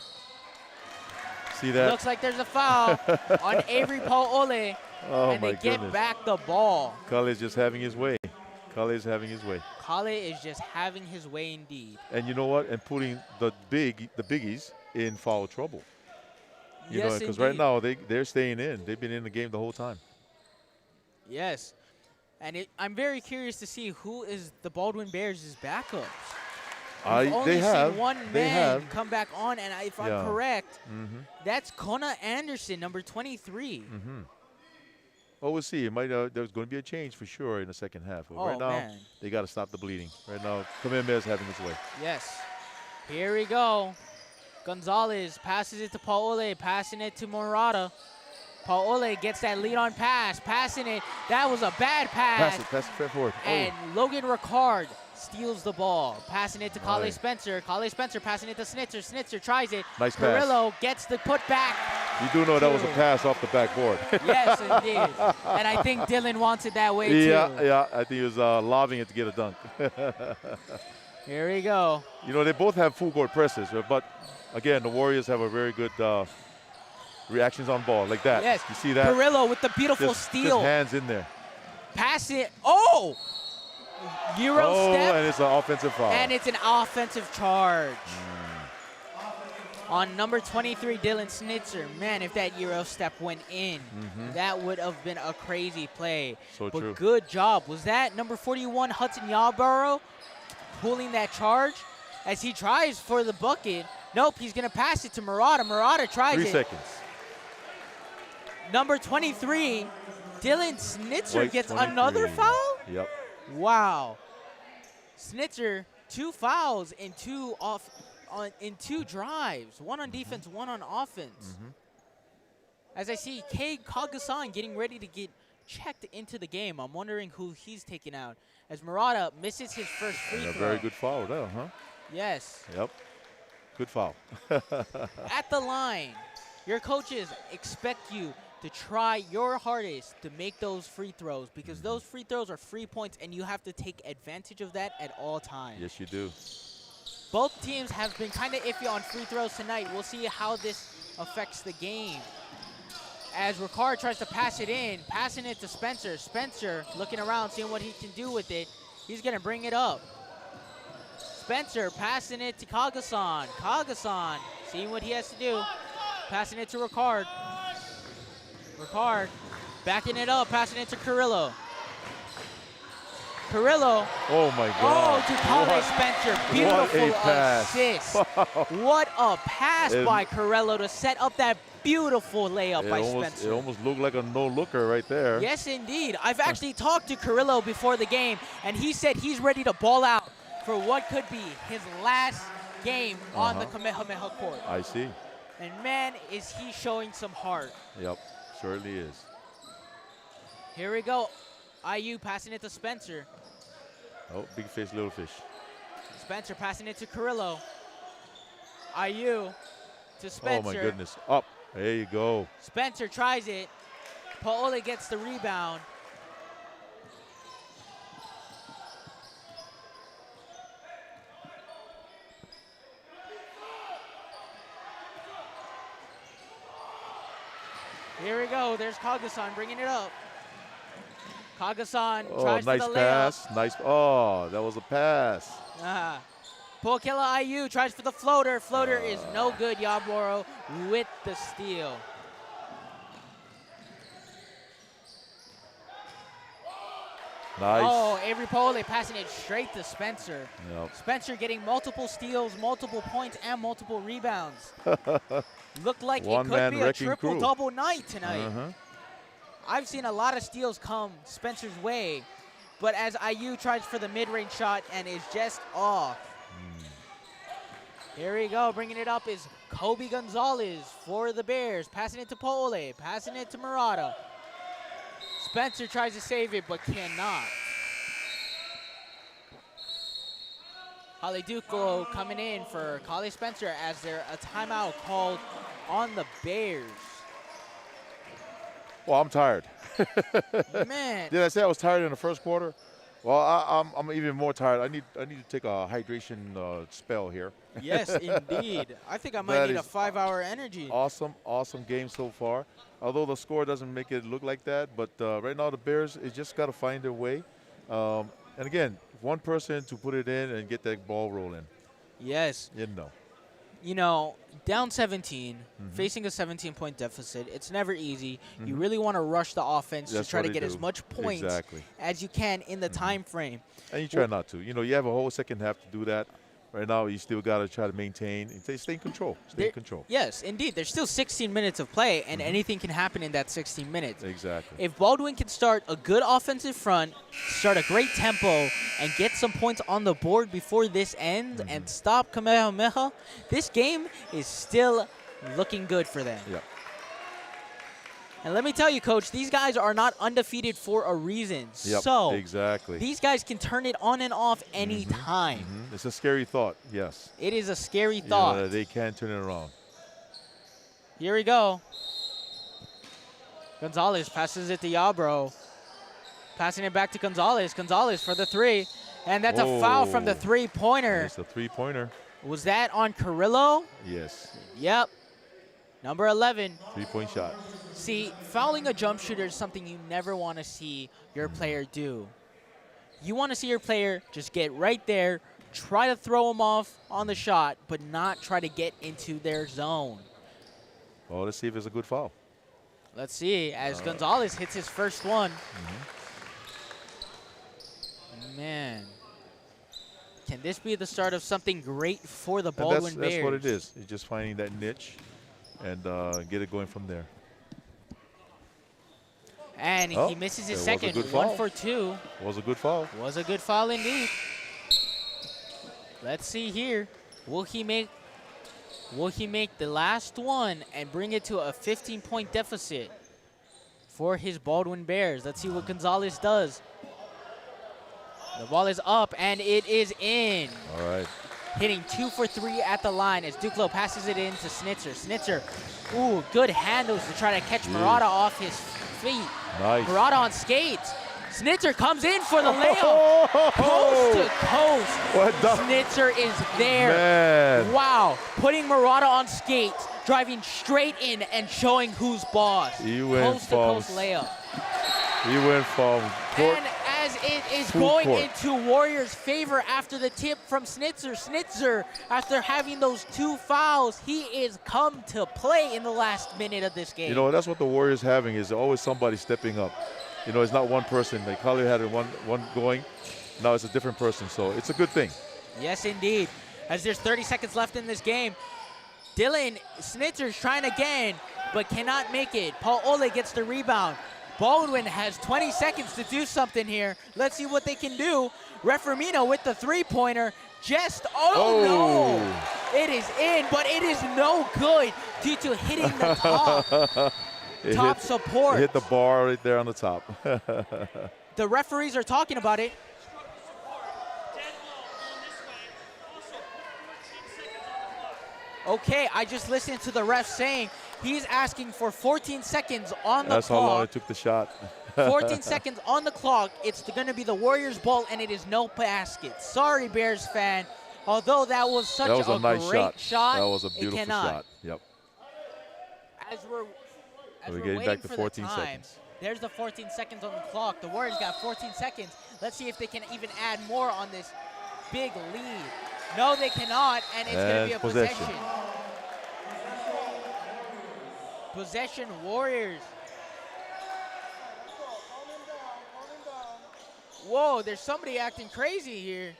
See that? Looks like there's a foul on Avery Paole. Oh, and my they get goodness. back the ball. Kale is just having his way. Kale is having his way. Kale is just having his way indeed. And you know what? And putting the biggies in foul trouble. You know, Yes, because right indeed. now they're staying in. They've been in the game the whole time. Yes. And I'm very curious to see who is the Baldwin Bears' backups. We've only seen one man come back on, and if I'm correct, that's Kona Anderson, number 23. Oh, we'll see. It might. There's going to be a change for sure in the second half. But right now, man. they got to stop the bleeding. Right now, Kamehameha is having his way. Yes. Here we go. Gonzalez passes it to Paole, passing it to Murata. Paole gets that lead on pass, passing it. That was a bad pass. Pass it forward. And Logan Ricard steals the ball, passing it to Kale Nice. Spencer. Kale Spencer passing it to Snitzer. Snitzer tries it. Nice pass. Carrillo gets the putback. You do know that was a pass off the backboard. Yes, indeed. And I think Dylan wants it that way too. Yeah. I think he was lobbing it to get a dunk. Here we go. You know, they both have full court presses, but again, the Warriors have a very good reactions on ball like that. Yes. You see that? Carrillo with the beautiful Just steal. hands in there. Pass it. Oh! Euro step. And it's an offensive foul. And it's an offensive charge. On number 23, Dylan Snitzer. Man, if that Euro step went in, that would have been a crazy play. So but true. Good job. Was that number 41, Hudson Yarborough, pulling that charge as he tries for the bucket? Nope, he's going to pass it to Murata. Murata tries 3 it. seconds. Number 23, Dylan Snitzer White gets 23. another foul? Yep. Wow. Snitzer, 2 fouls in 2 drives. 1 on defense, 1 on offense. As I see Kei Kagasan getting ready to get checked into the game. I'm wondering who he's taking out. As Murata misses his first free And a throw. very good foul there, huh? Yes. Yep. Good foul. At the line, your coaches expect you to try your hardest to make those free throws because those free throws are free points and you have to take advantage of that at all times. Yes, you do. Both teams have been kind of iffy on free throws tonight. We'll see how this affects the game. As Ricard tries to pass it in, passing it to Spencer. Spencer looking around, seeing what he can do with it. He's going to bring it up. Spencer passing it to Kagasan. Kagasan seeing what he has to do. Passing it to Ricard. Ricard backing it up, passing it to Carrillo. Carrillo. Oh, my Oh, God. to Kale Spencer. Beautiful what a pass. assist. What a pass by Carrillo to set up that beautiful layup by Spencer. It almost looked like a no-looker right there. Yes, indeed. I've actually talked to Carrillo before the game, and he said he's ready to ball out for what could be his last game on the Kamehameha court. I see. And man, is he showing some heart. Yep, certainly is. Here we go. IU passing it to Spencer. Oh, big fish, little fish. Spencer passing it to Carrillo. IU to Spencer. Oh, my goodness. Up. There you go. Spencer tries it. Paole gets the rebound. Here we go. There's Kagasan bringing it up. Kagasan tries nice for the pass. layup. Nice. Oh, that was a pass. Poakela IU tries for the floater. Floater is no good. Yaboro with the steal. Nice. Oh, Avery Pole passing it straight to Spencer. Yep. Spencer getting multiple steals, multiple points, and multiple rebounds. Looked like it could One-man be a wrecking crew. triple-double night tonight. Uh-huh. I've seen a lot of steals come Spencer's way, but as IU tries for the mid-range shot and is just off. Here we go, bringing it up is Kobe Gonzalez for the Bears, passing it to Pole, passing it to Murata. Spencer tries to save it, but cannot. Holly Duco coming in for Kali Spencer as there a timeout called on the Bears. Well, I'm tired. Man. Did I say I was tired in the first quarter? Well, I'm even more tired. I need to take a hydration spell here. Yes, indeed. I think I might That need a is 5-hour energy. Awesome game so far. Although the score doesn't make it look like that, but right now the Bears, it just got to find their way. And again, one person to put it in and get that ball rolling. Yes. You know, down 17, facing a 17-point deficit, it's never easy. You really want to rush the offense to try to get as much points as you can in the time frame. And you try not to. You know, you have a whole second half to do that. Right now, you still got to try to maintain and stay in control. Stay in control. Yes, indeed. There's still 16 minutes of play, and anything can happen in that 16 minutes. Exactly. If Baldwin can start a good offensive front, start a great tempo, and get some points on the board before this ends and stop Kamehameha, this game is still looking good for them. Yeah. And let me tell you, Coach, these guys are not undefeated for a reason. Yep, so exactly. these guys can turn it on and off any time. It's a scary thought, yes. It is a scary thought. Yeah, they can turn it around. Here we go. Gonzalez passes it to Yabro. Passing it back to Gonzalez. Gonzalez for the three. And that's a foul from the three-pointer. It's a three-pointer. Was that on Carrillo? Yes. Yep. Number 11. Three-point shot. See, fouling a jump shooter is something you never want to see your player do. You want to see your player just get right there, try to throw him off on the shot, but not try to get into their zone. Well, let's see if it's a good foul. Let's see, as Gonzalez hits his first one. Man. Can this be the start of something great for the Baldwin Bears? That's what it is. It's just finding that niche and get it going from there. And he misses his second. 1 for 2. Was a good foul. Was a good foul indeed. Let's see here. Will he make the last one and bring it to a 15-point deficit for his Baldwin Bears? Let's see what Gonzalez does. The ball is up, and it is in. All right. Hitting 2 for 3 at the line as Duclos passes it in to Snitzer. Snitzer, ooh, good handles to try to catch Murata off his feet. Nice. Murata on skates. Snitzer comes in for the layup. Coast to coast. What the? Snitzer is there. Man. Wow. Putting Murata on skates, driving straight in and showing who's boss. He went Coast to coast layup. He went from court. And as it is Full going court. into Warriors' favor after the tip from Snitzer. Snitzer, after having those 2 fouls, he is come to play in the last minute of this game. You know, that's what the Warriors having is always somebody stepping up. You know, it's not one person. They probably had one going. Now it's a different person, so it's a good thing. Yes, indeed. As there's 30 seconds left in this game, Dylan Snitzer's trying again, but cannot make it. Paul Ole gets the rebound. Baldwin has 20 seconds to do something here. Let's see what they can do. Refermino with the three-pointer. Just, no. It is in, but it is no good due to hitting the top support. It hit the bar right there on the top. The referees are talking about it. Okay, I just listened to the ref saying he's asking for 14 seconds on the clock. That's how long it took the shot. 14 seconds on the clock. It's going to be the Warriors' ball, and it is no basket. Sorry, Bears fan. Although that was such a nice great shot, that was a beautiful shot. Yep. As we're getting waiting back to for 14 the time, seconds. There's the 14 seconds on the clock. The Warriors got 14 seconds. Let's see if they can even add more on this big lead. No, they cannot, and it's going to be a possession. Possession Warriors. Whoa, there's somebody acting crazy here.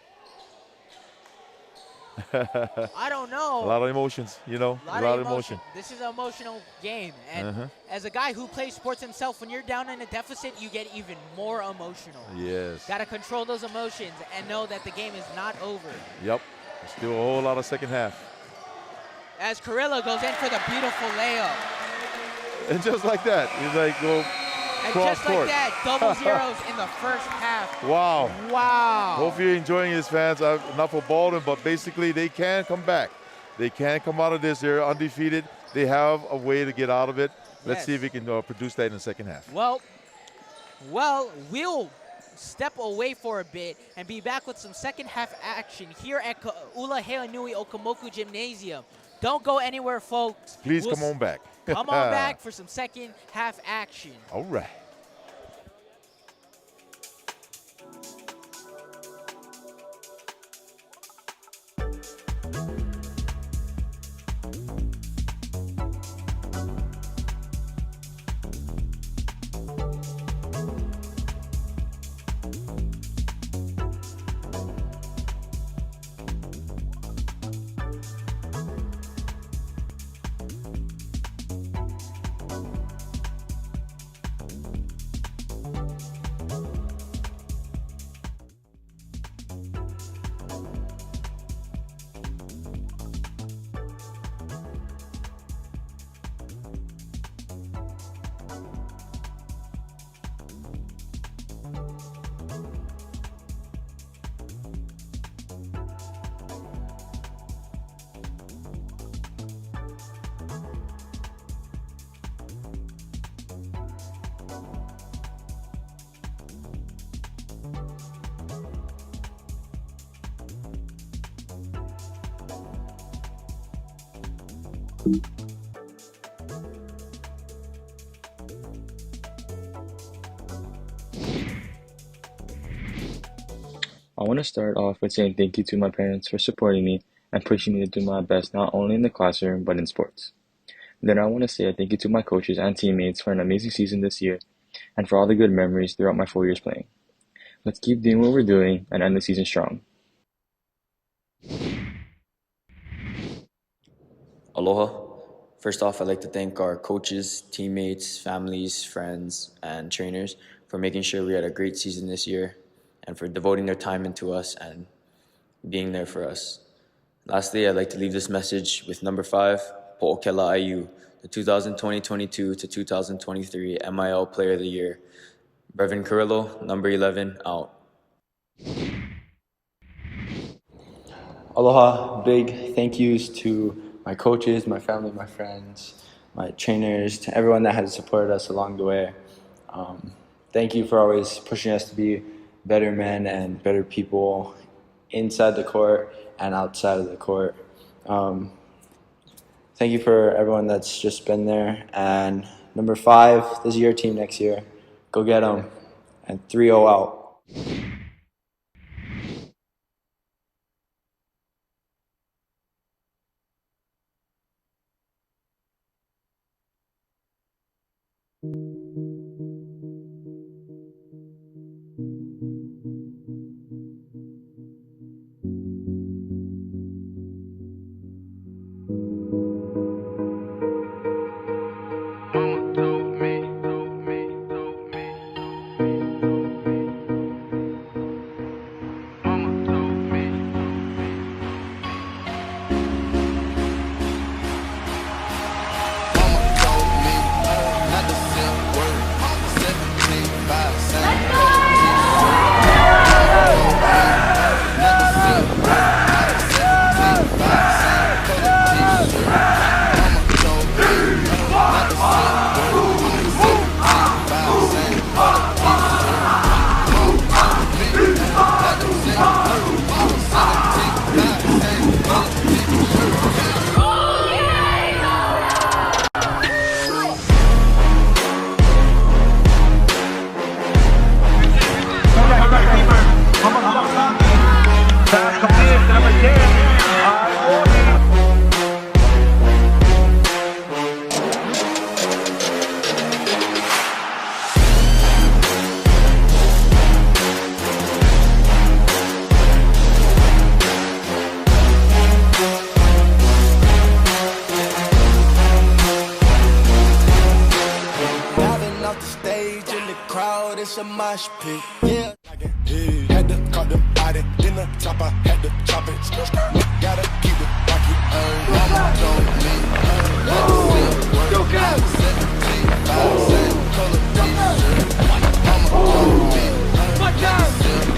I don't A know. lot of emotions, you know, A lot of emotion. This is an emotional game. And as a guy who plays sports himself, when you're down in a deficit, you get even more emotional. Yes. Got to control those emotions and know that the game is not over. Yep. Still a whole lot of second half. As Carrillo goes in for the beautiful layup. And just like that, he's like, go And cross just court. like that, double zeros in the first half. Wow. Wow. Hope you're enjoying this, fans. Not for Baldwin, but basically they can come back. They can come out of this. They're undefeated. They have a way to get out of it. Let's see if we can produce that in the second half. Well, we'll step away for a bit and be back with some second half action here at Ka'ula Heanui Okamoku Gymnasium. Don't go anywhere, folks. Please come on back. Come on back for some second half action. All right. I want to start off with saying thank you to my parents for supporting me and pushing me to do my best not only in the classroom but in sports. Then I want to say a thank you to my coaches and teammates for an amazing season this year and for all the good memories throughout my 4 years playing. Let's keep doing what we're doing and end the season strong. Aloha. First off, I'd like to thank our coaches, teammates, families, friends, and trainers for making sure we had a great season this year and for devoting their time into us and being there for us. Lastly, I'd like to leave this message with number 5, Po'okela IU, the 2020-22 to 2023 MIL Player of the Year. Brevin Carrillo, number 11, out. Aloha, big thank yous to my coaches, my family, my friends, my trainers, to everyone that has supported us along the way. Thank you for always pushing us to be better men and better people inside the court and outside of the court. Thank you for everyone that's just been there. And number 5, this is your team next year. Go get them. And 3-0 out. it's a mosh pit, yeah. Had to cut the body, then the chopper had to chop it. Gotta keep it rocky. Mama told me, go get 17, 5 cent color t-shirt. Mama told me, watch out. 17,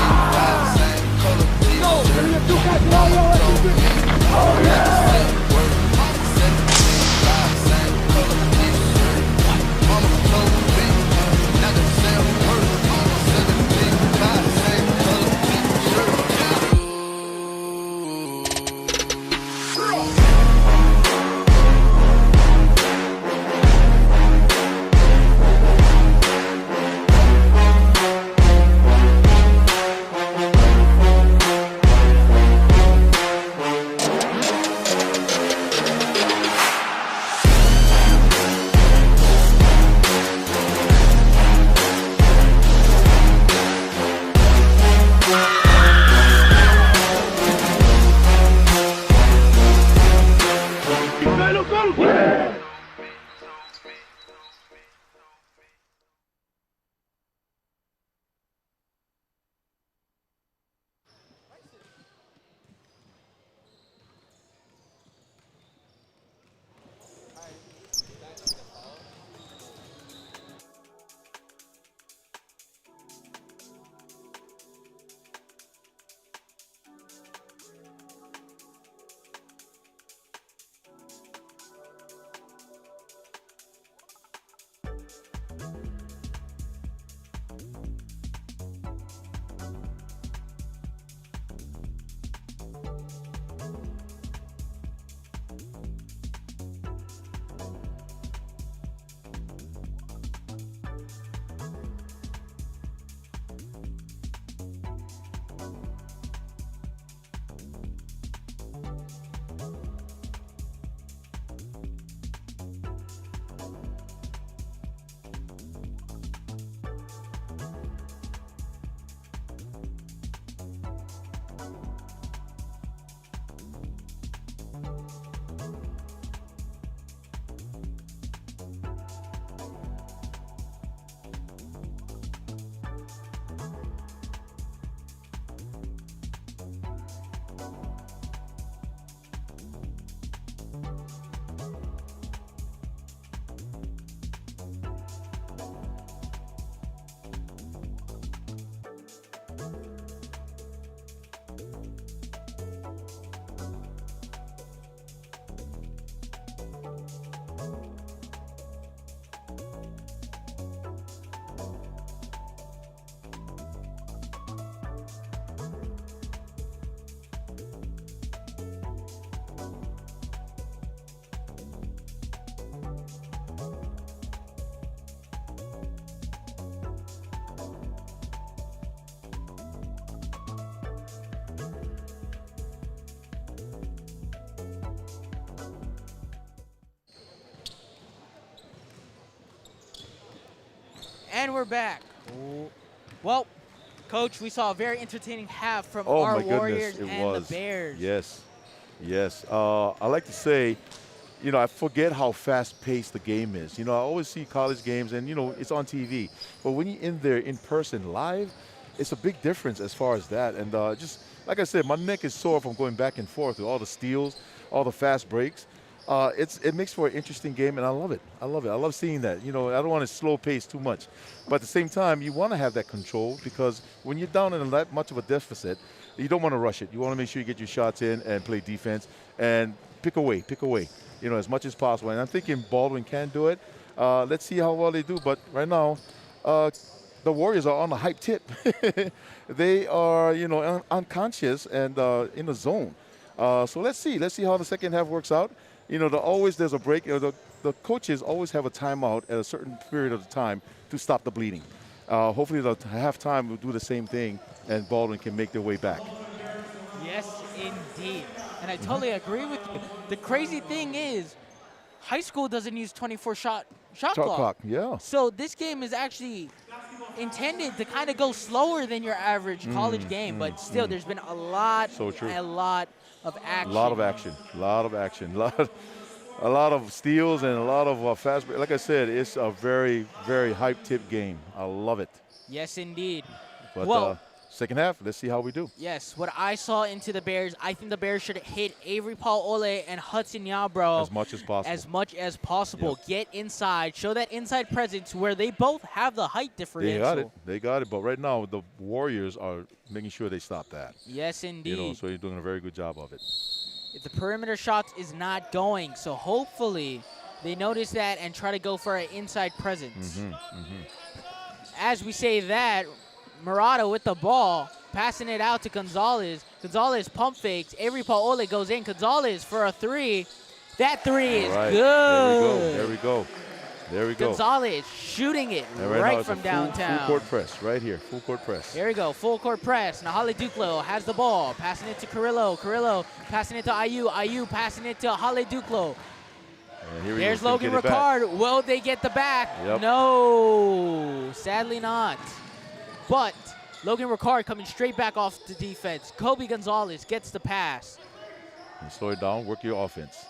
5 cent color t-shirt. Mama told me, oh yeah. And we're back. Well, Coach, we saw a very entertaining half from Oh our my goodness, Warriors it and was. the Bears. Yes, yes. I like to say, I forget how fast-paced the game is. I always see college games, and it's on TV. But when you're in there in person, live, it's a big difference as far as that. And just like I said, my neck is sore from going back and forth with all the steals, all the fast breaks. It makes for an interesting game, and I love it. I love it. I love seeing that. I don't want to slow pace too much. But at the same time, you want to have that control, because when you're down in that much of a deficit, you don't want to rush it. You want to make sure you get your shots in and play defense and pick away, as much as possible. And I'm thinking Baldwin can do it. Let's see how well they do. But right now, the Warriors are on a hype tip. They are, unconscious and in the zone. So let's see. Let's see how the second half works out. There's a break. The coaches always have a timeout at a certain period of the time to stop the bleeding. Hopefully the halftime will do the same thing, and Baldwin can make their way back. Yes, indeed. And I totally agree with you. The crazy thing is, high school doesn't use 24 shot clock. Yeah. So this game is actually intended to kind of go slower than your average college game, but still, there's been a lot of action. A lot of action. a lot of steals and a lot of fast break. Like I said, it's a very, very hype tip game. I love it. Yes, indeed. But Well, second half, let's see how we do. yes, what I saw into the Bears, I think the Bears should hit Avery Paul Ole and Hudson Yarbrough As much as possible. as much as possible. Get inside, show that inside presence where they both have the height differential. They got it. They got it. But right now, the Warriors are making sure they stop that. Yes, indeed. You know, so you're doing a very good job of it. If the perimeter shots is not going, so hopefully they notice that and try to go for an inside presence. As we say that, Murata with the ball, passing it out to Gonzalez. Gonzalez pump fakes. Avery Paul Ole goes in. Gonzalez for a three. That three is Right. good. There we go. There we go. Gonzalez shooting it And right now it's from a downtown. Full court press right here. Full court press. Here we go, full court press. Nahale Duklo has the ball, passing it to Carrillo. Carrillo passing it to IU. IU passing it to Hale Duklo. And here we There's go. Logan Get it back. Ricard. Will they get the back? Yep. No, sadly not. But Logan Ricard coming straight back off the defense. Kobe Gonzalez gets the pass. And slow it down. Work your offense.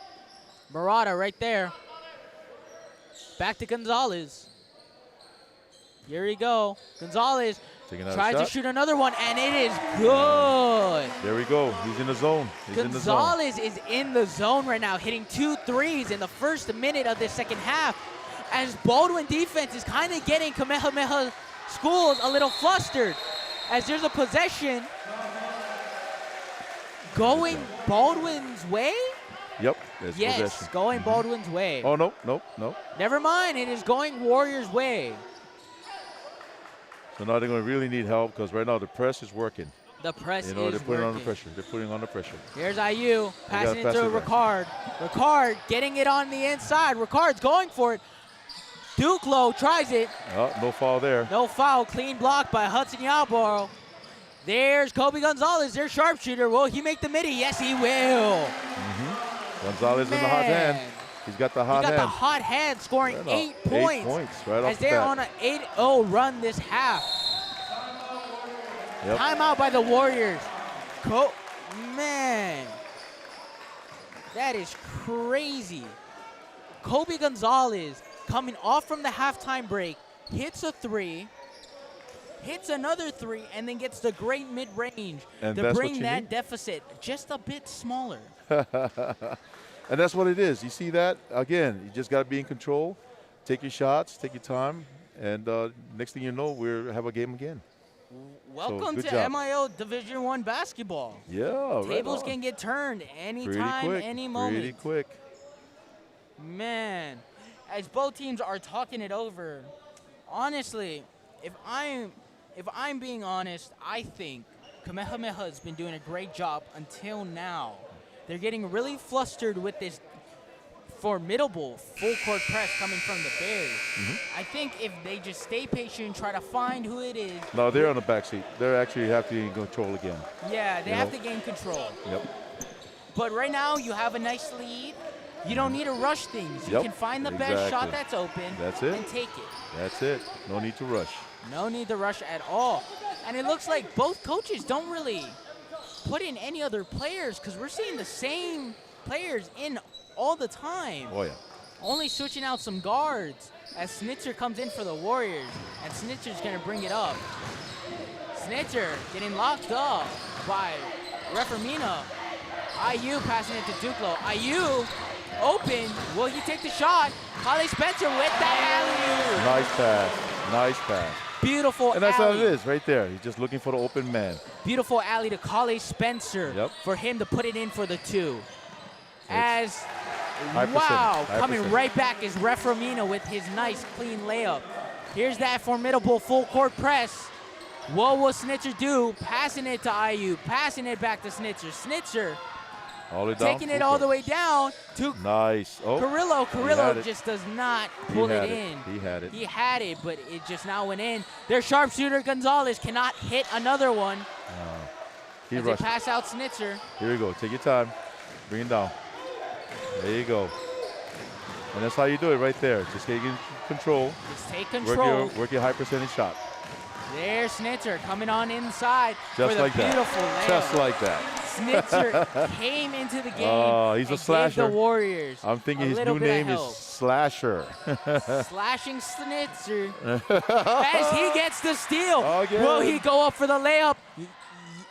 Murata right there. Back to Gonzalez. Here we go. Gonzalez Taking another tries to shot. shoot another one, and it is good. There we go. He's in the zone. He's in the zone. Gonzalez is in the zone right now, hitting 2 threes in the first minute of the second half. As Baldwin defense is kind of getting Kamehameha Schools a little flustered. As there's a possession going Baldwin's way? Yep. It's Yes, possession. going Baldwin's way. Oh, no, no, no. Never mind, it is going Warriors' way. So now they're going to really need help because right now the press is working. The press You know, is they're putting working. on the pressure. They're putting on the pressure. Here's IU, passing it pass to it right. Ricard. Ricard getting it on the inside. Ricard's going for it. Duklo tries it. Oh, no foul there. No foul. Clean block by Hudson Yarborough. There's Kobe Gonzalez, their sharpshooter. Will he make the midi? Yes, he will. Gonzalez in the hot Man. hand. He's got the He hot got hand. the hot hand, scoring Right now, 8 8 points. points right off as the they're bat. on an 8-0 run this half. Yep. Timeout by the Warriors. Man, that is crazy. Kobe Gonzalez coming off from the halftime break, hits a three, hits another three, and then gets the great mid-range And to that's what bring you that need. deficit just a bit smaller. And that's what it is. You see that? Again, you just got to be in control. Take your shots, take your time, and next thing you know, we'll have a game again. Welcome good to job. MIL Division I basketball. Yeah, Tables right on. can get turned Pretty anytime, quick, any moment. pretty quick. Man, as both teams are talking it over, honestly, if I'm being honest, I think Kamehameha has been doing a great job until now. They're getting really flustered with this formidable full court press coming from the Bears. I think if they just stay patient, try to find who it is. No, they're on the back seat. They're actually have to be in control again. Yeah, they You have know. to gain control. Yep. But right now, you have a nice lead. You don't need to rush things. You Yep, can find the best shot exactly. that's open That's it. and take it. That's it. No need to rush. No need to rush at all. And it looks like both coaches don't really put in any other players because we're seeing the same players in all the time. Oh, yeah. Only switching out some guards as Snitzer comes in for the Warriors. And Snitzer's going to bring it up. Snitzer getting locked up by Refermina. IU passing it to Duklo. IU open. Will he take the shot? Holly Spencer with the alley-oop. Nice pass. Nice pass. Beautiful And that's how alley. it is right there. He's just looking for the open man. Beautiful alley to Kale Spencer Yep. for him to put it in for the two. As, high wow, percentage, high coming percentage. right back is Refermina with his nice clean layup. Here's that formidable full court press. What will Snitzer do? Passing it to IU, passing it back to Snitzer. Snitzer All the way down. taking it all the way down to Nice. Oh, Carrillo. had Carrillo it. just does not he pull had it in. He had it. He had it, but it just now went in. Their sharpshooter Gonzalez cannot hit another one. He As they rushed. pass out Snitzer. Here we go. Take your time. Bring it down. There you go. And that's how you do it right there. Just get in control. Just take control. Work your high percentage shot. There's Snitzer coming on inside Just for the like that. beautiful layup. Just like that. Snitzer came into the game. Oh, he's a and slasher. Gave the Warriors. I'm thinking a his little new bit of name is help. Slasher. Slashing Snitzer as he gets the steal. Again. Will he go up for the layup?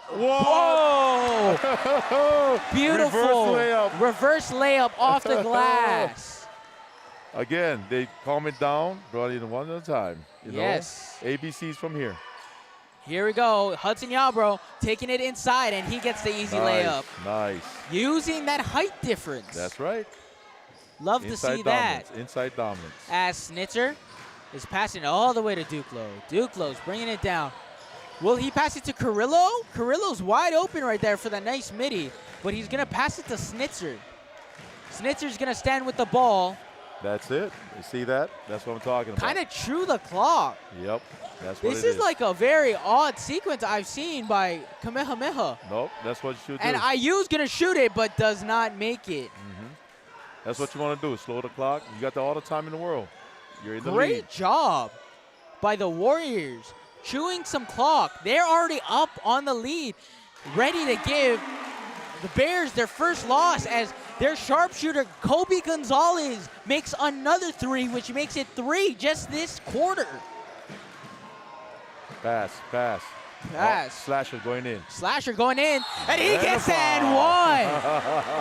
Whoa! Whoa! Beautiful reverse layup off the glass. Again, they calm it down, brought it one at a time. You Yes. know? ABCs from here. Here we go. Hudson Yarbrough taking it inside, and he gets the easy layup. Nice. Using that height difference. That's right. Love Inside to see that. dominance. Inside dominance. As Snitzer is passing it all the way to Duclo. Duclo's bringing it down. Will he pass it to Carrillo? Carrillo's wide open right there for the nice midi, but he's going to pass it to Snitzer. Snitzer's going to stand with the ball. That's it. You see that? That's what I'm talking about. Kind of chew the clock. Yep. That's what This it is like a very odd sequence I've seen by Kamehameha. Nope. That's what you should do. And IU's going to shoot it, but does not make it. That's what you want to do. Slow the clock. You got all the time in the world. You're in the lead. Great job by the Warriors. Chewing some clock. They're already up on the lead, ready to give the Bears their first loss as their sharpshooter, Kobe Gonzalez, makes another three, which makes it 3 just this quarter. Pass. Pass. Slasher going in. Slasher going in, and he gets that one.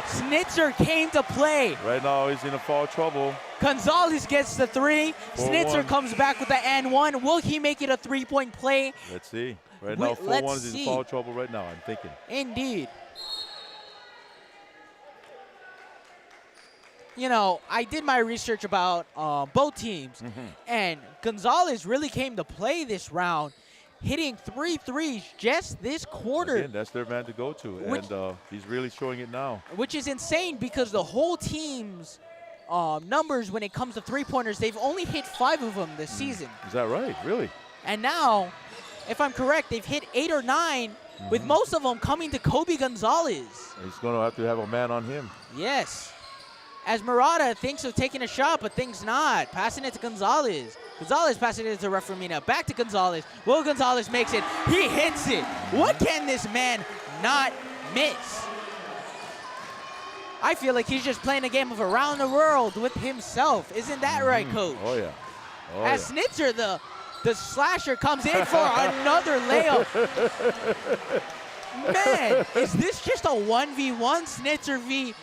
Snitzer came to play. Right now he's in a foul trouble. Gonzalez gets the 3. 4-1. Snitzer comes back with the and 1. Will he make it a 3-point play? Let's see. Right now, 4-1 is in foul trouble right now, I'm thinking. Indeed. You know, I did my research about both teams, and Gonzalez really came to play this round, hitting 3 threes just this quarter. Again, that's their man to go to, and he's really showing it now. Which is insane because the whole team's numbers when it comes to three-pointers, they've only hit 5 of them this season. Is that right? Really? And now, if I'm correct, they've hit 8 or 9, with most of them coming to Kobe Gonzalez. He's going to have a man on him. Yes. As Murata thinks of taking a shot, but thinks not. Passing it to Gonzalez. Gonzalez passing it to Reformina. Back to Gonzalez. Will Gonzalez makes it. He hits it. What can this man not miss? I feel like he's just playing a game of around the world with himself. Isn't that right, Coach? Oh, yeah. As Snitzer, the slasher, comes in for another layup. Man, is this just a 1v1 Snitzer v.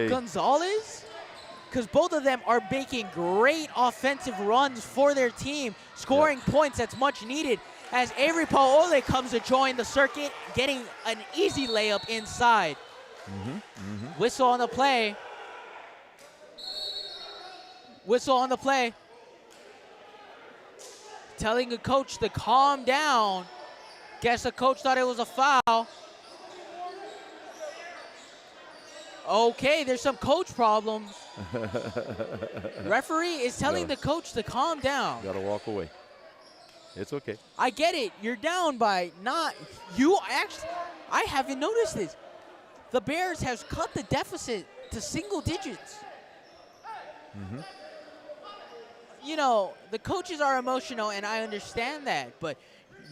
Gonzalez? Because both of them are making great offensive runs for their team, scoring points that's much needed. As Avery Paole comes to join the circuit, getting an easy layup inside. Whistle on the play. Whistle on the play. Telling the coach to calm down. Guess the coach thought it was a foul. Okay, there's some coach problems. Referee is telling the coach to calm down. Got to walk away. It's okay. I get it. You're down by not. You actually. I haven't noticed this. The Bears has cut the deficit to single digits. You know, the coaches are emotional, and I understand that. But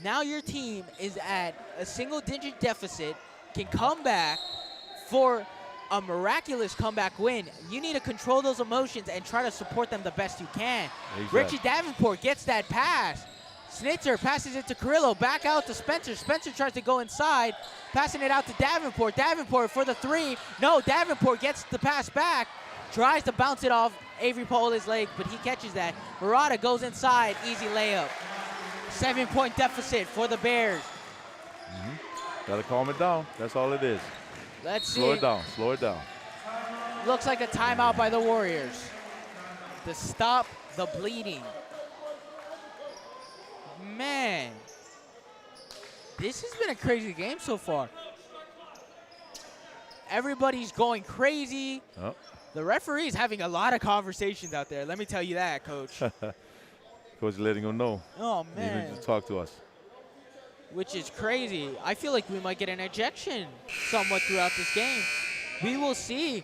now your team is at a single-digit deficit, can come back for a miraculous comeback win. You need to control those emotions and try to support them the best you can. Exactly. Richie Davenport gets that pass. Snitzer passes it to Carrillo, back out to Spencer. Spencer tries to go inside, passing it out to Davenport. Davenport for the 3. No, Davenport gets the pass back, tries to bounce it off Avery Paole's leg, but he catches that. Murata goes inside, easy layup. 7-point deficit for the Bears. Got to calm it down. That's all it is. Let's see. Slow it down. Slow it down. Looks like a timeout by the Warriors to stop the bleeding. Man, this has been a crazy game so far. Everybody's going crazy. Oh. The referee's having a lot of conversations out there. Let me tell you that, Coach. Coach is letting them know. Oh, man. Even to talk to us. Which is crazy. I feel like we might get an ejection somewhat throughout this game. We will see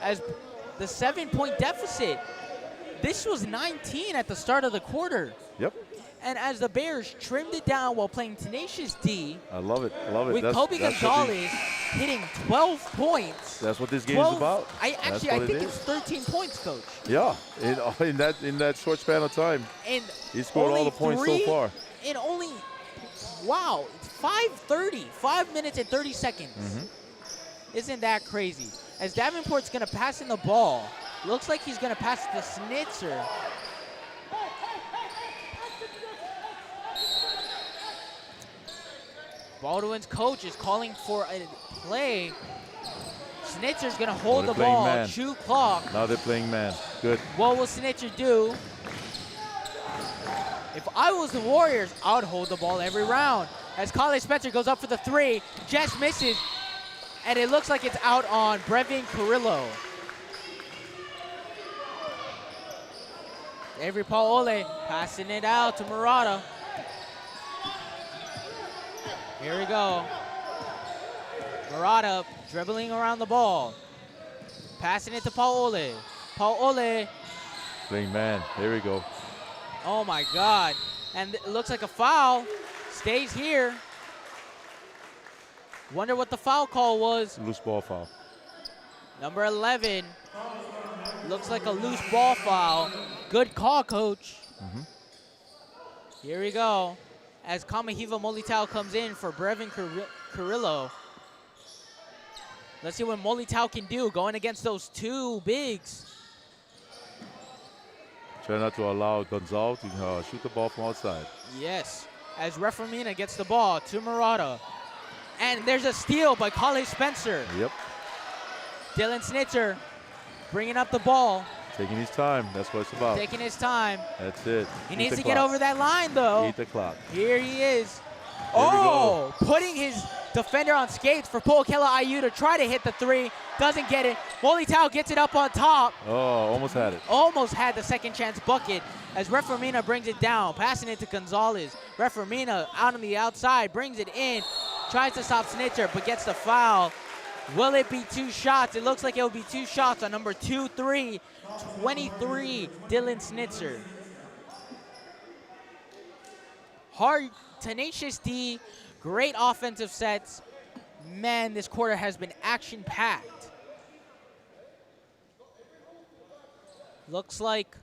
as the 7-point deficit. This was 19 at the start of the quarter. Yep. And as the Bears trimmed it down while playing tenacious D. I love it. I love it. With Kobe Gonzalez hitting 12 points. That's what this game is about. I That's think what it it's 13 points, Coach. Yeah, in that short span of time, And he scored all the points so far. In only, wow, it's 5:30, 5 minutes and 30 seconds. Isn't that crazy? As Davenport's gonna pass in the ball, looks like he's gonna pass to Snitzer. Baldwin's coach is calling for a play. Schnitzer's gonna hold the ball, man. chew clock. Now they're playing man. Good. What will Schnitzer do? If I was the Warriors, I would hold the ball every round. As Kale Spencer goes up for the three, just misses, and it looks like it's out on Brevin Carrillo. Avery Paole passing it out to Murata. Here we go. Murata dribbling around the ball. Passing it to Paole. Paole. Playing man. Here we go. Oh my God. And it looks like a foul. Stays here. Wonder what the foul call was. Loose ball foul. Number 11. Looks like a loose ball foul. Good call, Coach. Here we go. As Kamahiva Molitao comes in for Brevin Carrillo. Let's see what Molitao can do going against those two bigs. Try not to allow Gonzalez to shoot the ball from outside. Yes. As Reframina gets the ball to Murata. And there's a steal by Kale Spencer. Yep. Dylan Snitzer bringing up the ball. Taking his time. That's what it's about. Taking his time. That's it. He Eat needs the to get clock. over that line, though. Eat the clock. Here he is. we Oh, putting his defender on skates for Poakela Ayu to try to hit the three. Doesn't get it. Molitao gets it up on top. Oh, almost had it. Almost had the second chance bucket as Reframina brings it down, passing it to Gonzalez. Reframina out on the outside, brings it in, tries to stop Snitzer, but gets the foul. Will it be two shots? It looks like it will be two shots on number 2-3, 23, Dylan Snitzer. Hard, tenacious D, great offensive sets. Man, this quarter has been action-packed. Looks like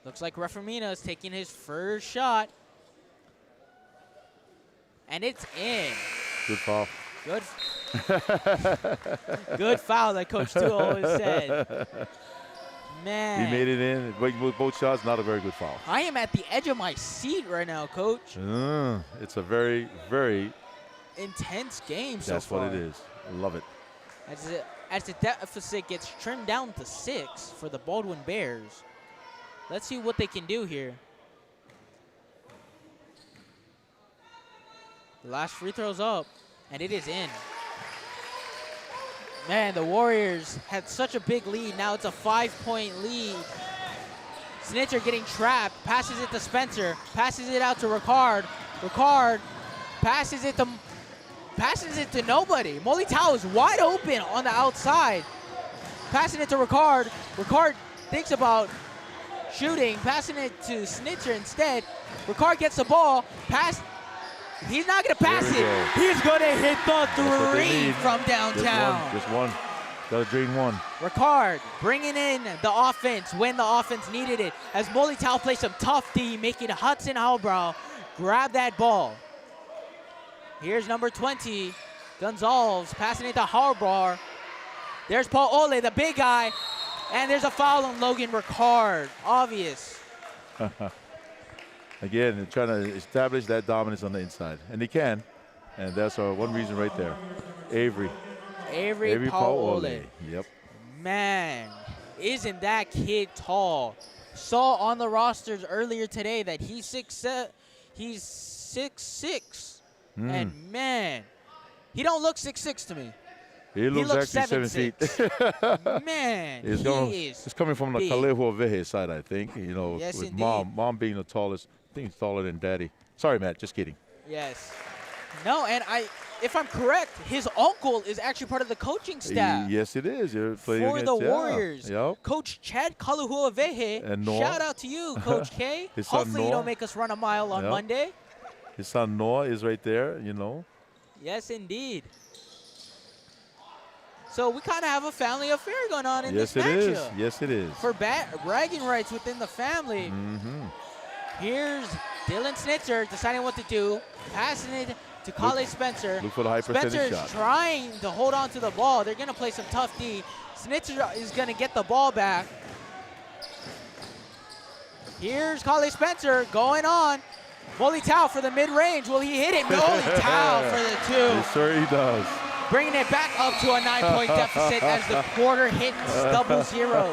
Reframina is taking his first shot. And it's in. Good foul. Good. Good foul, like Coach Tu always said. Man. He made it in. With both shots, not a very good foul. I am at the edge of my seat right now, Coach. It's a very, very intense game so That's far. what it is. I love it. As the deficit gets trimmed down to 6 for the Baldwin Bears. Let's see what they can do here. The last free throw's up, and it is in. Man, the Warriors had such a big lead. Now it's a 5-point lead. Snitzer getting trapped, passes it to Spencer, passes it out to Ricard. Ricard passes it to nobody. Molitao is wide open on the outside. Passing it to Ricard. Ricard thinks about shooting, passing it to Snitzer instead. Ricard gets the ball, pass. He's not going to pass it. Go. He's going to hit the three from downtown. Just one. Got to drain one. Ricard bringing in the offense when the offense needed it. As Molitao plays some tough D, making Hudson Halbrow grab that ball. Here's number 20, Gonzalez, passing it to Harbar. There's Paul Ole, the big guy. And there's a foul on Logan Ricard. Obvious. Again, they're trying to establish that dominance on the inside. And they can. And that's one reason right there. Avery Paul Ole. Yep. Man, isn't that kid tall? Saw on the rosters earlier today that he's 6'6". And man, he don't look 6'6" to me. He looks actually 7 feet. Man, it's coming from the Kalehu Avehe side, I think. You know, yes, with indeed. mom being the tallest. I think he's taller than daddy. Sorry, Matt, just kidding. Yes. No, and if I'm correct, his uncle is actually part of the coaching staff. Yes, it is. You're playing for the Warriors. Yep. Coach Chad Kaluhuavehe. And Noah. Shout out to you, Coach K. His son Hopefully you Noah. don't make us run a mile on Yep. Monday. His son Noah is right there, you know. Yes, indeed. So we kind of have a family affair going on in Yes, this it is. matchup. Yes, it is. For bragging rights within the family. Here's Dylan Snitzer deciding what to do, passing it to Kale Spencer. Look for the high percentage Spencer's shot. trying to hold on to the ball. They're going to play some tough D. Snitzer is going to get the ball back. Here's Kale Spencer going on. Molly Tao for the mid-range. Will he hit it? Molly Tao for the 2. Yes, sir, he does. Bringing it back up to a 9-point deficit as the quarter hits double zero.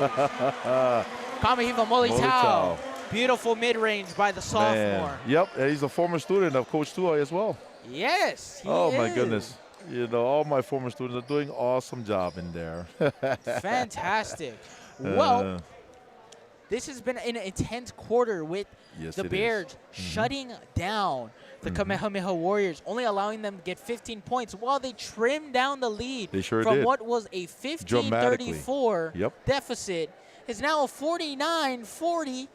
Kamahiva Molly Tao. Beautiful mid-range by the sophomore. Man. Yep, and he's a former student of Coach Tua as well. Yes, he Oh, is. my goodness. You know, all my former students are doing awesome job in there. Fantastic. Well, this has been an intense quarter with Yes, the it Bears is. shutting down the Kamehameha Warriors, only allowing them to get 15 points while they trimmed down the lead They sure from did. what was a 15-34 Yep. deficit is now a 49-40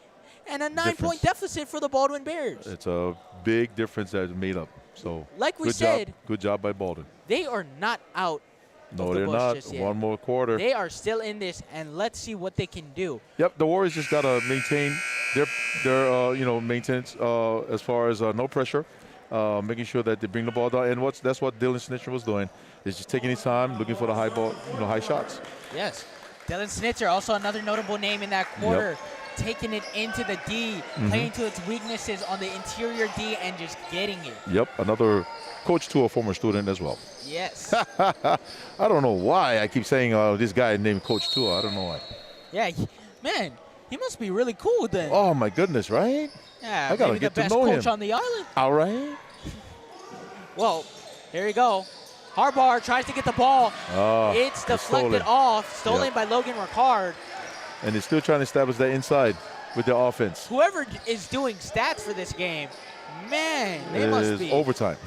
and a 9-point deficit for the Baldwin Bears. It's a big difference that is made up. So, Like we good said, job. Good job by Baldwin. They are not out No, of the they're bush not. just yet. One more quarter. They are still in this, and let's see what they can do. Yep, the Warriors just got to maintain their maintenance as far as no pressure, making sure that they bring the ball down. And that's what Dylan Snitcher was doing, is just taking his time, looking for the high ball, high shots. Yes. Dylan Snitzer, also another notable name in that quarter, taking it into the D, playing to its weaknesses on the interior D and just getting it. Yep, another coach to a former student as well. Yes. I don't know why I keep saying this guy named Coach Tua. I don't know why. Yeah, man, he must be really cool then. Oh, my goodness, right? Yeah, I gotta maybe get the to best know coach him. on the island. All right. Well, here you go. Harbaugh tries to get the ball. It's deflected off, stolen by Logan Ricard. And they're still trying to establish that inside with their offense. Whoever is doing stats for this game, man, they must be overtime.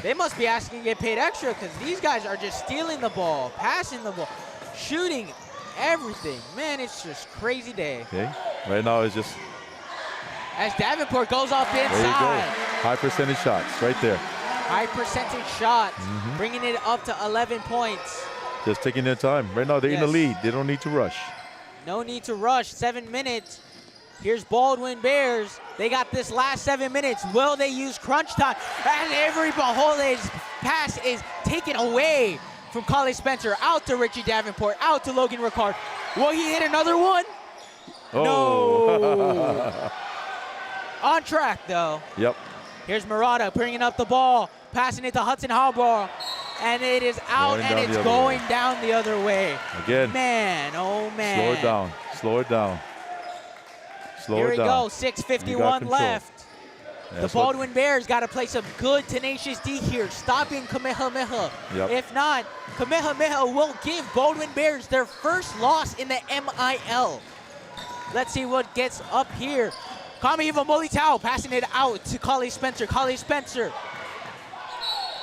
They must be asking to get paid extra because these guys are just stealing the ball, passing the ball, shooting, everything. Man, it's just crazy day. Okay. Right now it's just As Davenport goes off the there you go. inside. High percentage shots right there. High percentage shots, bringing it up to 11 points. Just taking their time. Right now they're in the Yes. lead. They don't need to rush. No need to rush. 7 minutes. Here's Baldwin Bears. They got this last 7 minutes. Will they use crunch time? And every Bajoles pass is taken away from Kale Spencer. Out to Richie Davenport. Out to Logan Ricard. Will he hit another one? Oh. No. On track, though. Yep. Here's Murata bringing up the ball. Passing it to Hudson Harbaugh. And it is out, Going and down it's the other going way. down the other way. Again. Man, oh man. Slow it down. Slow it down. Slow Here it we down. go, You got 6:51 control. left. The That's what- Baldwin Bears got to play some good, tenacious D here, stopping Kamehameha. Yep. If not, Kamehameha will give Baldwin Bears their first loss in the MIL. Let's see what gets up here. Kamahiva Molitao passing it out to Kale Spencer. Kale Spencer.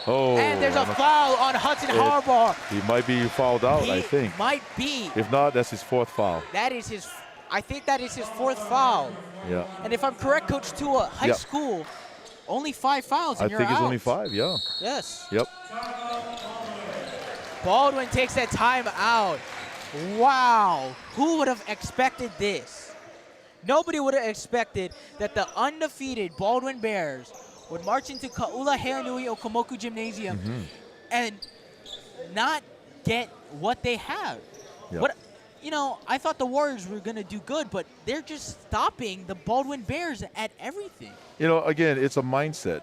Oh. And there's a foul on Hudson Harbaugh. He might be fouled out, He I think. might be. If not, that's his fourth foul. That is his, I think that is his fourth foul. Yeah. And if I'm correct, Coach Tua, high Yep. school, only 5 fouls I and you're think it's out. only 5, yeah. Yes. Yep. Baldwin takes that time out. Wow. Who would have expected this? Nobody would have expected that the undefeated Baldwin Bears would march into Ka'ula Heanui Okamoku Gymnasium and not get what they have. Yep. What, I thought the Warriors were going to do good, but they're just stopping the Baldwin Bears at everything. Again, it's a mindset.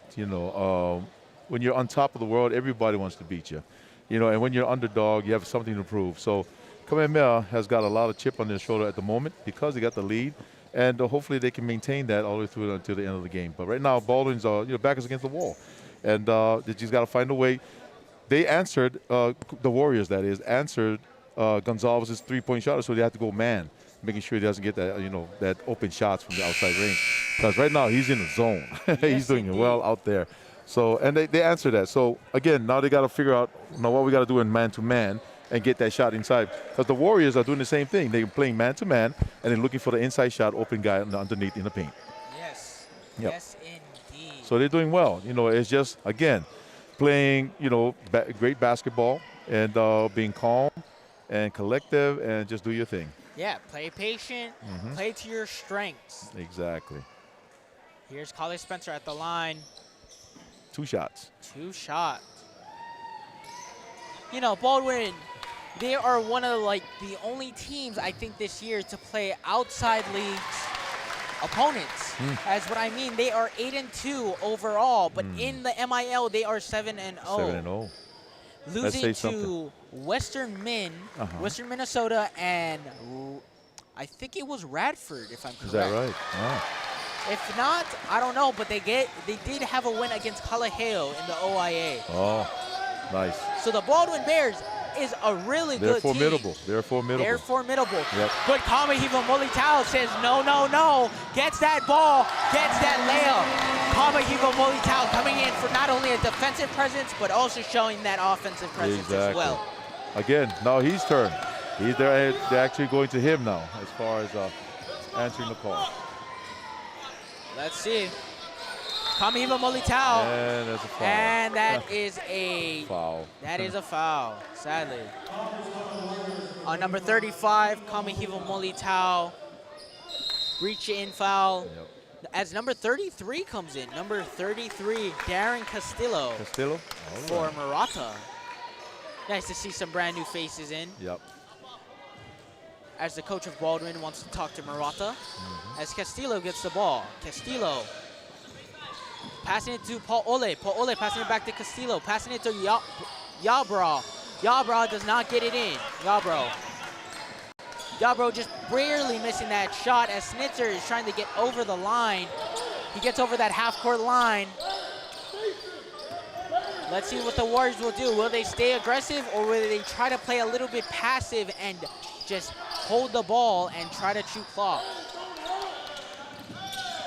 When you're on top of the world, everybody wants to beat you. And when you're underdog, you have something to prove. So Kamehameha has got a lot of chip on their shoulder at the moment because they got the lead. And hopefully they can maintain that all the way through until the end of the game. But right now, Baldwin's back is against the wall. And they just got to find a way. They answered, the Warriors, that is, answered Gonzalez's three-point shot, so they have to go man, making sure he doesn't get that, that open shots from the outside range. Because right now he's in the zone. He's doing indeed. well out there. So, and they answered that. So again, now they got to figure out what we got to do in man-to-man and get that shot inside. Because the Warriors are doing the same thing. They're playing man-to-man, and they're looking for the inside shot, open guy underneath in the paint. Yes. Yep. Yes, indeed. So they're doing well. It's just, again, playing, great basketball, and being calm and collective and just do your thing. Yeah, play patient, play to your strengths. Exactly. Here's Collie Spencer at the line. 2 shots. 2 shots. You know, Baldwin, they are one of like the only teams I think this year to play outside leagues opponents. As what I mean, they are 8-2 overall, but in the MIL they are 7-0. 7-0. Losing say to something. Western Minnesota, and I think it was Radford, if I'm correct. Is that right? Oh. If not, I don't know, but they did have a win against Kalaheo in the OIA. Oh, nice. So the Baldwin Bears is a really They're good team. formidable. They're formidable. They're formidable. Yep. But Kamahiva Molitao says no, no, no. Gets that ball, gets that layup. Kamahiva Molitao coming in for not only a defensive presence, but also showing that offensive presence as well. Again, now he's turned. They're actually going to him now as far as answering the call. Let's see. Kamahiva Molitao. And that's a foul. And that is a foul. That is a foul, sadly. On number 35, Kamahiva Molitao. Reach in foul. Yep. As number 33 comes in. Number 33, Darren Castillo. Castillo? For Murata. Nice to see some brand new faces in. Yep. As the coach of Baldwin wants to talk to Murata. As Castillo gets the ball. Castillo passing it to Paul Ole. Paul Ole passing it back to Castillo. Passing it to Yabra. Yabra does not get it in. Yabro just barely missing that shot as Snitzer is trying to get over the line. He gets over that half-court line. Let's see what the Warriors will do. Will they stay aggressive, or will they try to play a little bit passive and just hold the ball and try to chew clock?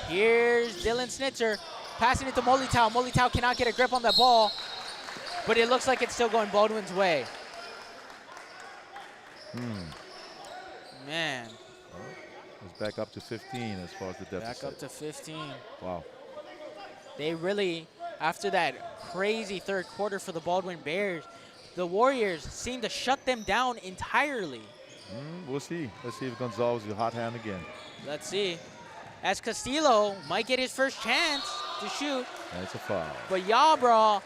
Here's Dylan Snitzer passing it to Molitao. Molitao cannot get a grip on the ball, but it looks like it's still going Baldwin's way. Man. It's back up to 15 as far as the deficit. Back up to 15. Wow. They really, after that crazy third quarter for the Baldwin Bears, the Warriors seem to shut them down entirely. We'll see. Let's see if Gonzalez is a hot hand again. Let's see. As Castillo might get his first chance to shoot. And it's a foul. But Yabro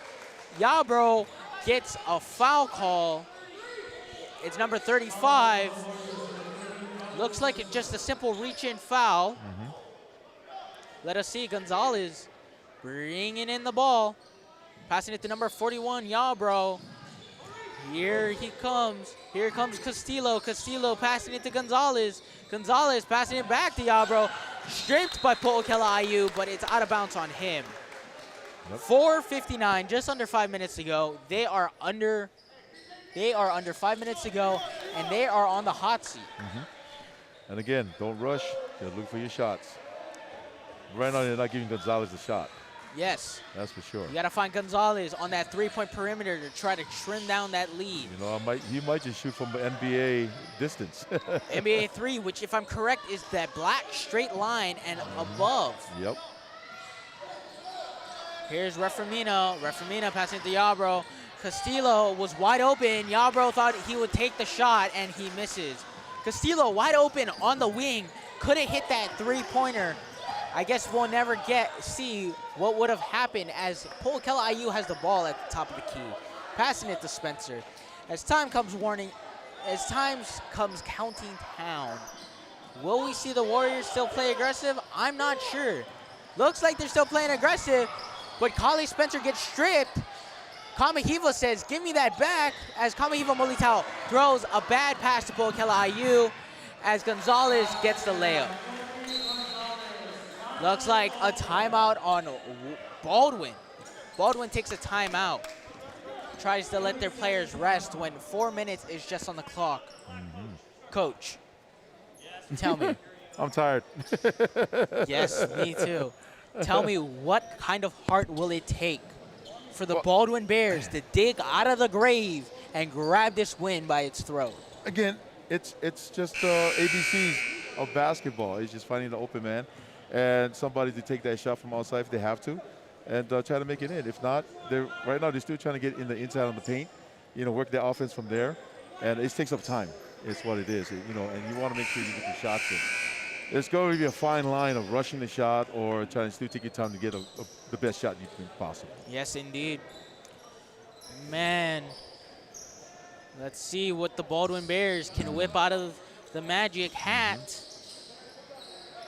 gets a foul call. It's number 35. Looks like it's just a simple reach-in foul. Let us see Gonzalez bringing in the ball. Passing it to number 41, Yabro. Here he comes. Here comes Castillo. Castillo passing it to Gonzalez. Gonzalez passing it back to Yabro. Stripped by Po'okela Ayu, but it's out of bounds on him. 4:59, just under 5 minutes to go. They are under 5 minutes to go, and they are on the hot seat. And again, don't rush. Just look for your shots. Right now, they're not giving Gonzalez a shot. Yes. That's for sure. You got to find Gonzalez on that three-point perimeter to try to trim down that lead. You know, he might just shoot from NBA distance. NBA 3, which, if I'm correct, is that black straight line and above. Yep. Here's Reframino. Reframino passing to Yabro. Castillo was wide open. Yabro thought he would take the shot, and he misses. Castillo wide open on the wing. Couldn't hit that three-pointer. I guess we'll never see what would have happened as Po'okela Ayu has the ball at the top of the key. Passing it to Spencer. As time comes counting down, will we see the Warriors still play aggressive? I'm not sure. Looks like they're still playing aggressive, but Collie Spencer gets stripped. Kamahiva says, give me that back, as Kamahiva Molitao throws a bad pass to Po'okela Ayu as Gonzalez gets the layup. Looks like a timeout on Baldwin. Baldwin takes a timeout. Tries to let their players rest when 4 minutes is just on the clock. Coach, tell me. I'm tired. Yes, me too. Tell me, what kind of heart will it take for the Baldwin Bears to dig out of the grave and grab this win by its throat? Again, it's just ABCs of basketball. It's just finding the open man and somebody to take that shot from outside if they have to, and try to make it in. If not, right now they're still trying to get in the inside on the paint, work the offense from there. And it takes up time. It's what it is, and you want to make sure you get your shots in. There's going to be a fine line of rushing the shot or trying to still take your time to get the best shot you can possible. Yes, indeed. Man, let's see what the Baldwin Bears can whip out of the magic hat.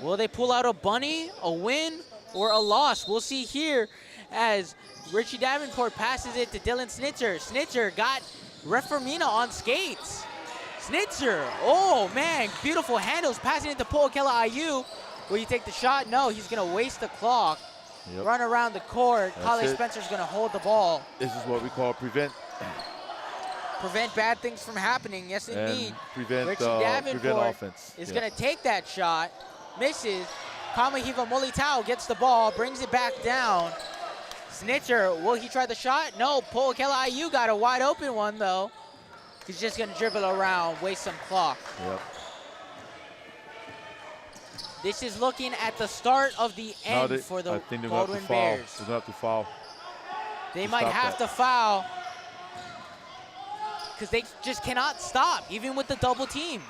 Will they pull out a bunny, a win, or a loss? We'll see here as Richie Davenport passes it to Dylan Snitzer. Snitzer got Reformina on skates. Snitzer, oh man, beautiful handles, passing it to Po'okela Ayu. Will you take the shot? No, he's gonna waste the clock. Yep. Run around the court. That's Kale it. Spencer's gonna hold the ball. This is what we call prevent Prevent bad things from happening, yes indeed. and prevent Richie Davenport offense. is Yeah. gonna take that shot, misses. Kamahiva Molitao gets the ball, brings it back down. Snitzer, will he try the shot? No, Po'okela Ayu got a wide open one though. He's just gonna dribble around, waste some clock. Yep. This is looking at the start of the Now end for the I think they're going to Baldwin have to foul. Bears. They're going to have to foul. They to might stop have that. to foul because they just cannot stop, even with the double teams.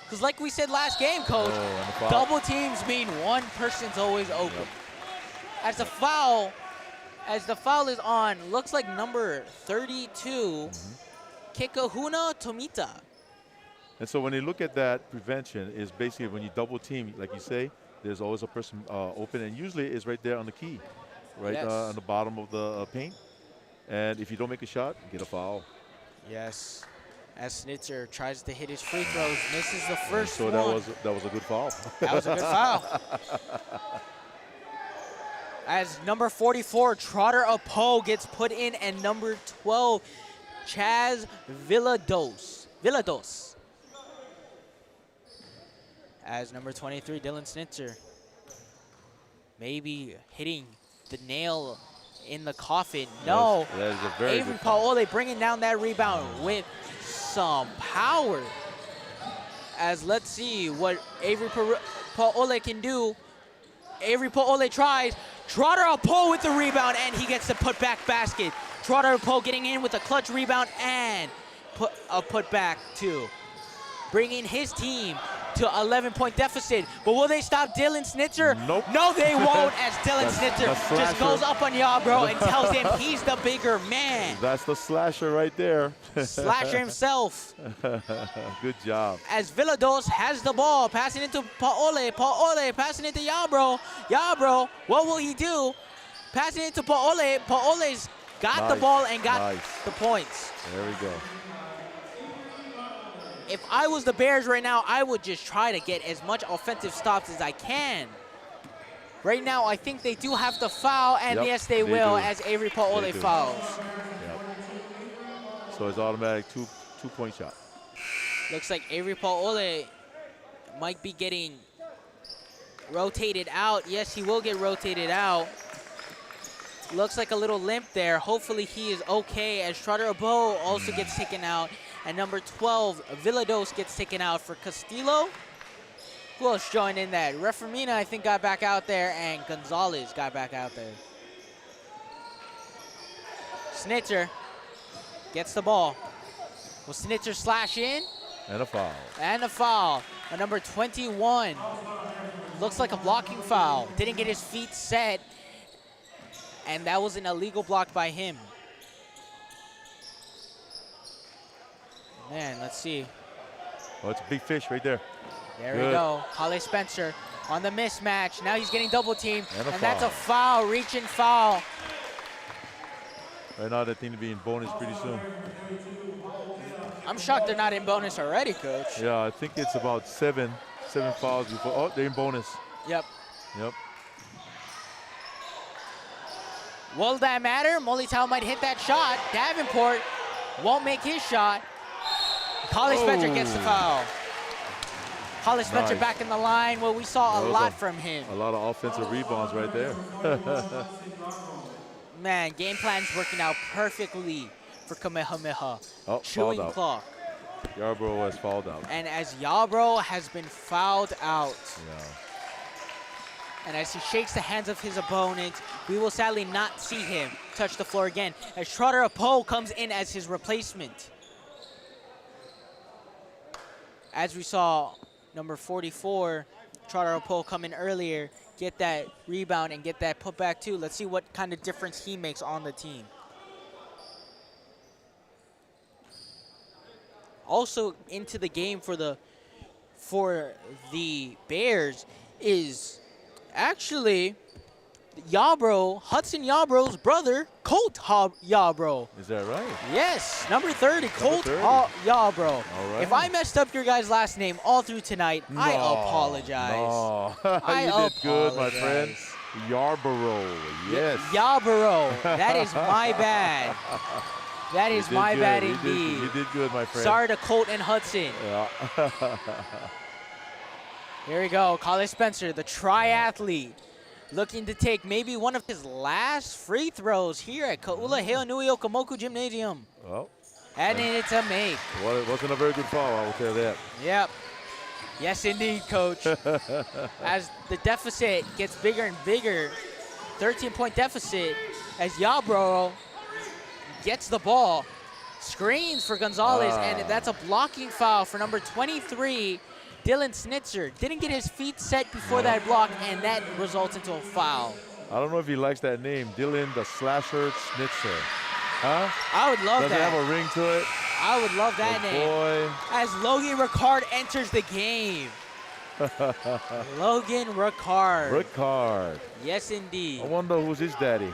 Because like we said last game, Coach, Oh, and the foul. double teams mean one person's always open. Yep. As the foul is on, looks like number 32, Kekahuna Tomita. And so when they look at that, prevention is basically when you double team, like you say, there's always a person open, and usually it's right there on the key, right Yes. on the bottom of the paint. And if you don't make a shot, you get a foul. Yes. As Snitzer tries to hit his free throws, misses the first So one. that was a good foul. That was a good foul. As number 44, Trotter Apo gets put in, and number 12, Chaz Villados. As number 23, Dylan Snitzer, maybe hitting the nail in the coffin. No. That is a very Avery good foul. Paole bringing down that rebound with some power. As let's see what Avery Paole can do. Avery Paole tries. Trotter Apo with the rebound, and he gets the putback basket. Trotter Apo getting in with a clutch rebound and a putback too. Bringing his team to 11-point deficit. But will they stop Dylan Snitzer? Nope. No, they won't, as Dylan Snitzer that's just slasher. goes up on Yarbrough and tells him he's the bigger man. That's the slasher right there. Slasher himself. Good job. As Villados has the ball, passing it to Paole. Paole passing it to Yarbrough. Yarbrough, what will he do? Passing it to Paole. Paole's got the Nice, ball and got nice. the points. There we go. If I was the Bears right now, I would just try to get as much offensive stops as I can. Right now, I think they do have to foul, and Yep, yes, they they will, do. as Avery Paole They do. fouls. Yep. So it's automatic two-point shot. Looks like Avery Paole might be getting rotated out. Yes, he will get rotated out. Looks like a little limp there. Hopefully he is okay, as Trotter Abo also gets taken out. And number 12, Villados gets taken out for Castillo. Who else joined in that? Reformina, I think, got back out there, and Gonzalez got back out there. Snitzer gets the ball. Will Snitzer slash in? And a foul. And a foul on number 21. Looks like a blocking foul. Didn't get his feet set, and that was an illegal block by him. Man, let's see. Oh, it's a big fish right there. There we Good. go. Kale Spencer on the mismatch. Now he's getting double teamed, And a that's a foul, reach and foul. Right now, that thing to be in bonus pretty soon. I'm shocked they're not in bonus already, Coach. Yeah, I think it's about seven fouls before. Oh, they're in bonus. Yep. Yep. Will that matter? Molitao might hit that shot. Davenport won't make his shot. Kale Spencer gets the foul. Kale Spencer Nice. back in the line. Well, we saw That a was lot from him. A lot of offensive rebounds right there. Man, game plan's working out perfectly for Kamehameha. Oh, Chewing fouled out. clock. Yarbrough has fouled out. And as Yarbrough has been fouled out. Yeah. And as he shakes the hands of his opponent, we will sadly not see him touch the floor again as Trotter Apo comes in as his replacement. As we saw, number 44, Trotter Apo come in earlier, get that rebound and get that putback too. Let's see what kind of difference he makes on the team. Also into the game for the Bears is actually Hudson Yarbrough's brother, Colt Yarbrough. Is that right? Yes, number 30, Colt 30. Yarbrough. All right. If I messed up your guys' last name all through tonight, I apologize. No. I You did good, my friend. apologize. Yarborough, yes. Yarbrough, that is my bad. That is my bad indeed. You did good, my friend. Sorry to Colt and Hudson. Yeah. Here we go, Colin Spencer, the triathlete, looking to take maybe one of his last free throws here at Ka'ula Heonui Okamoku Gymnasium. Well, And it's a make. well, it wasn't a very good foul, I will tell you that. Yep. Yes, indeed, Coach. As the deficit gets bigger and bigger, 13-point deficit, as Yarbrough gets the ball, screens for Gonzalez, and that's a blocking foul for number 23, Dylan Snitzer. Didn't get his feet set before that block, and that results into a foul. I don't know if he likes that name, Dylan the Slasher Schnitzer. Huh? I would love Does it that. have a ring to it? I would love that Oh, name. boy. As Logan Ricard enters the game. Logan Ricard. Ricard. Yes, indeed. I wonder who's his daddy.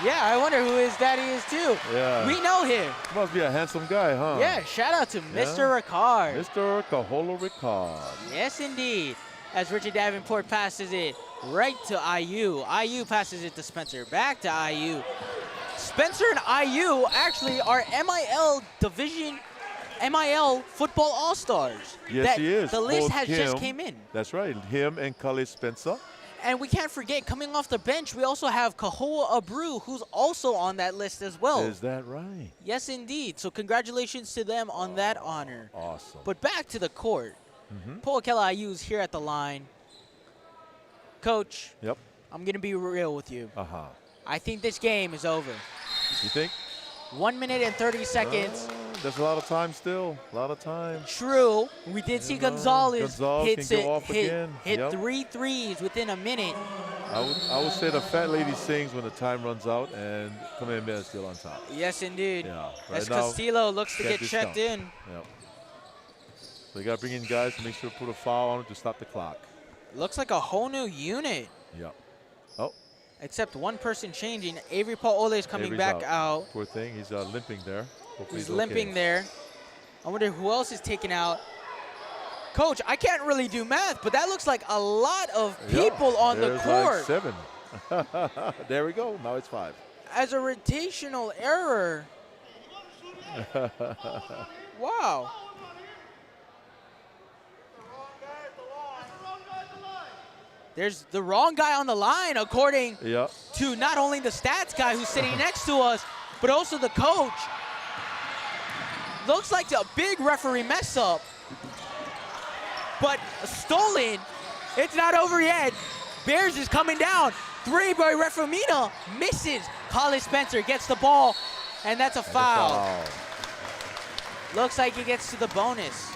Yeah, I wonder who his daddy is too. Yeah. We know him. Must be a handsome guy, huh? Yeah, shout out to Yeah. Mr. Ricard. Mr. Kaholo Ricard. Yes, indeed. As Richard Davenport passes it right to IU. IU passes it to Spencer. Back to IU. Spencer and IU actually are MIL football all-stars. Yes, he is. The list Both has just him- came in. That's right. Him and Khalid Spencer. And we can't forget, coming off the bench, we also have Kahoa Abreu, who's also on that list as well. Is that right? Yes, indeed. So congratulations to them on that honor. Awesome. But back to the court. Po'akela IU's here at the line. Coach, Yep. I'm going to be real with you. Uh-huh. I think this game is over. You think? 1 minute and 30 seconds. There's a lot of time still. A lot of time. True. We did see Gonzalez Gonzalez can go off again. hit Yep. 3 threes within a minute. I would say the fat lady sings when the time runs out, and Kamehameha is still on top. Yes, indeed. Yeah. As Right now, Castillo looks to can't get checked discount. in. Yep. So you got to bring in guys to make sure to put a foul on it to stop the clock. Looks like a whole new unit. Yep. Oh, Except one person changing. Avery Paul Ole is coming Avery's back out. Poor thing. He's limping there. Hopefully He's okay. limping there. I wonder who else is taken out. Coach, I can't really do math, but that looks like a lot of people on the There's court. Like 7. There we go. Now it's 5. As a rotational error. Wow. There's the wrong guy on the line, according Yep. to not only the stats guy who's sitting next to us, but also the coach. Looks like a big referee mess up. But stolen. It's not over yet. Bears is coming down. 3 by Refamina. Misses. Colin Spencer gets the ball, and that's a foul. Looks like he gets to the bonus.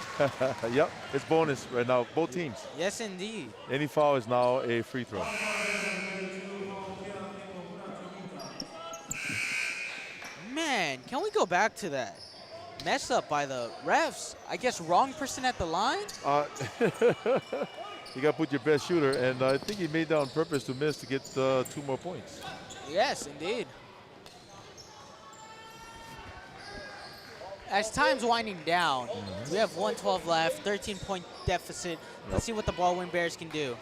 Yep. It's bonus right now. Both teams. Yes, indeed. Any foul is now a free throw. Man, can we go back to that mess up by the refs? I guess wrong person at the line? You got to put your best shooter, and I think he made that on purpose to miss to get 2 more points. Yes, indeed. As time's winding down, we have 1:12 left, 13-point deficit. Let's see what the Baldwin Bears can do.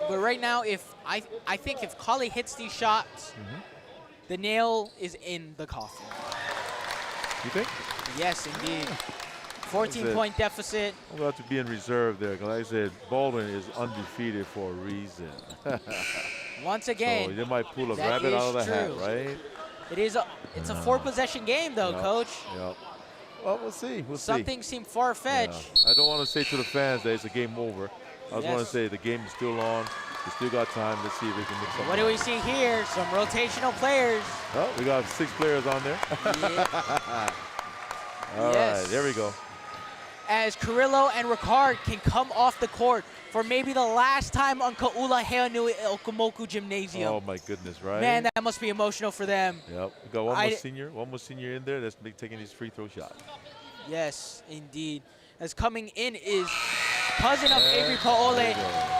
But right now, if I think if Kali hits these shots, the nail is in the coffin. You think? Yes, indeed. 14-point deficit. I'm going to have to be in reserve there, because like I said, Baldwin is undefeated for a reason. Once So again, they might pull a that rabbit out of the is hat, true. right? It's a 4-possession game, though, Yep. Coach. Yep. Well, we'll see. We'll see. Something seemed far-fetched. Yeah. I don't want to say to the fans that it's a game over. I just want to Yes. say the game is still on. We still got time. Let's see if we can make something What do we happen. see here? Some rotational players. Oh, we got 6 players on there. Yeah. All Yes. right, there we go. As Carrillo and Ricard can come off the court for maybe the last time on Ka'ula Heanui Okamoku Gymnasium. Oh my goodness, right? Man, that must be emotional for them. Yep. We got one more senior in there that's taking his free throw shot. Yes, indeed. As coming in is cousin of Avery Paole,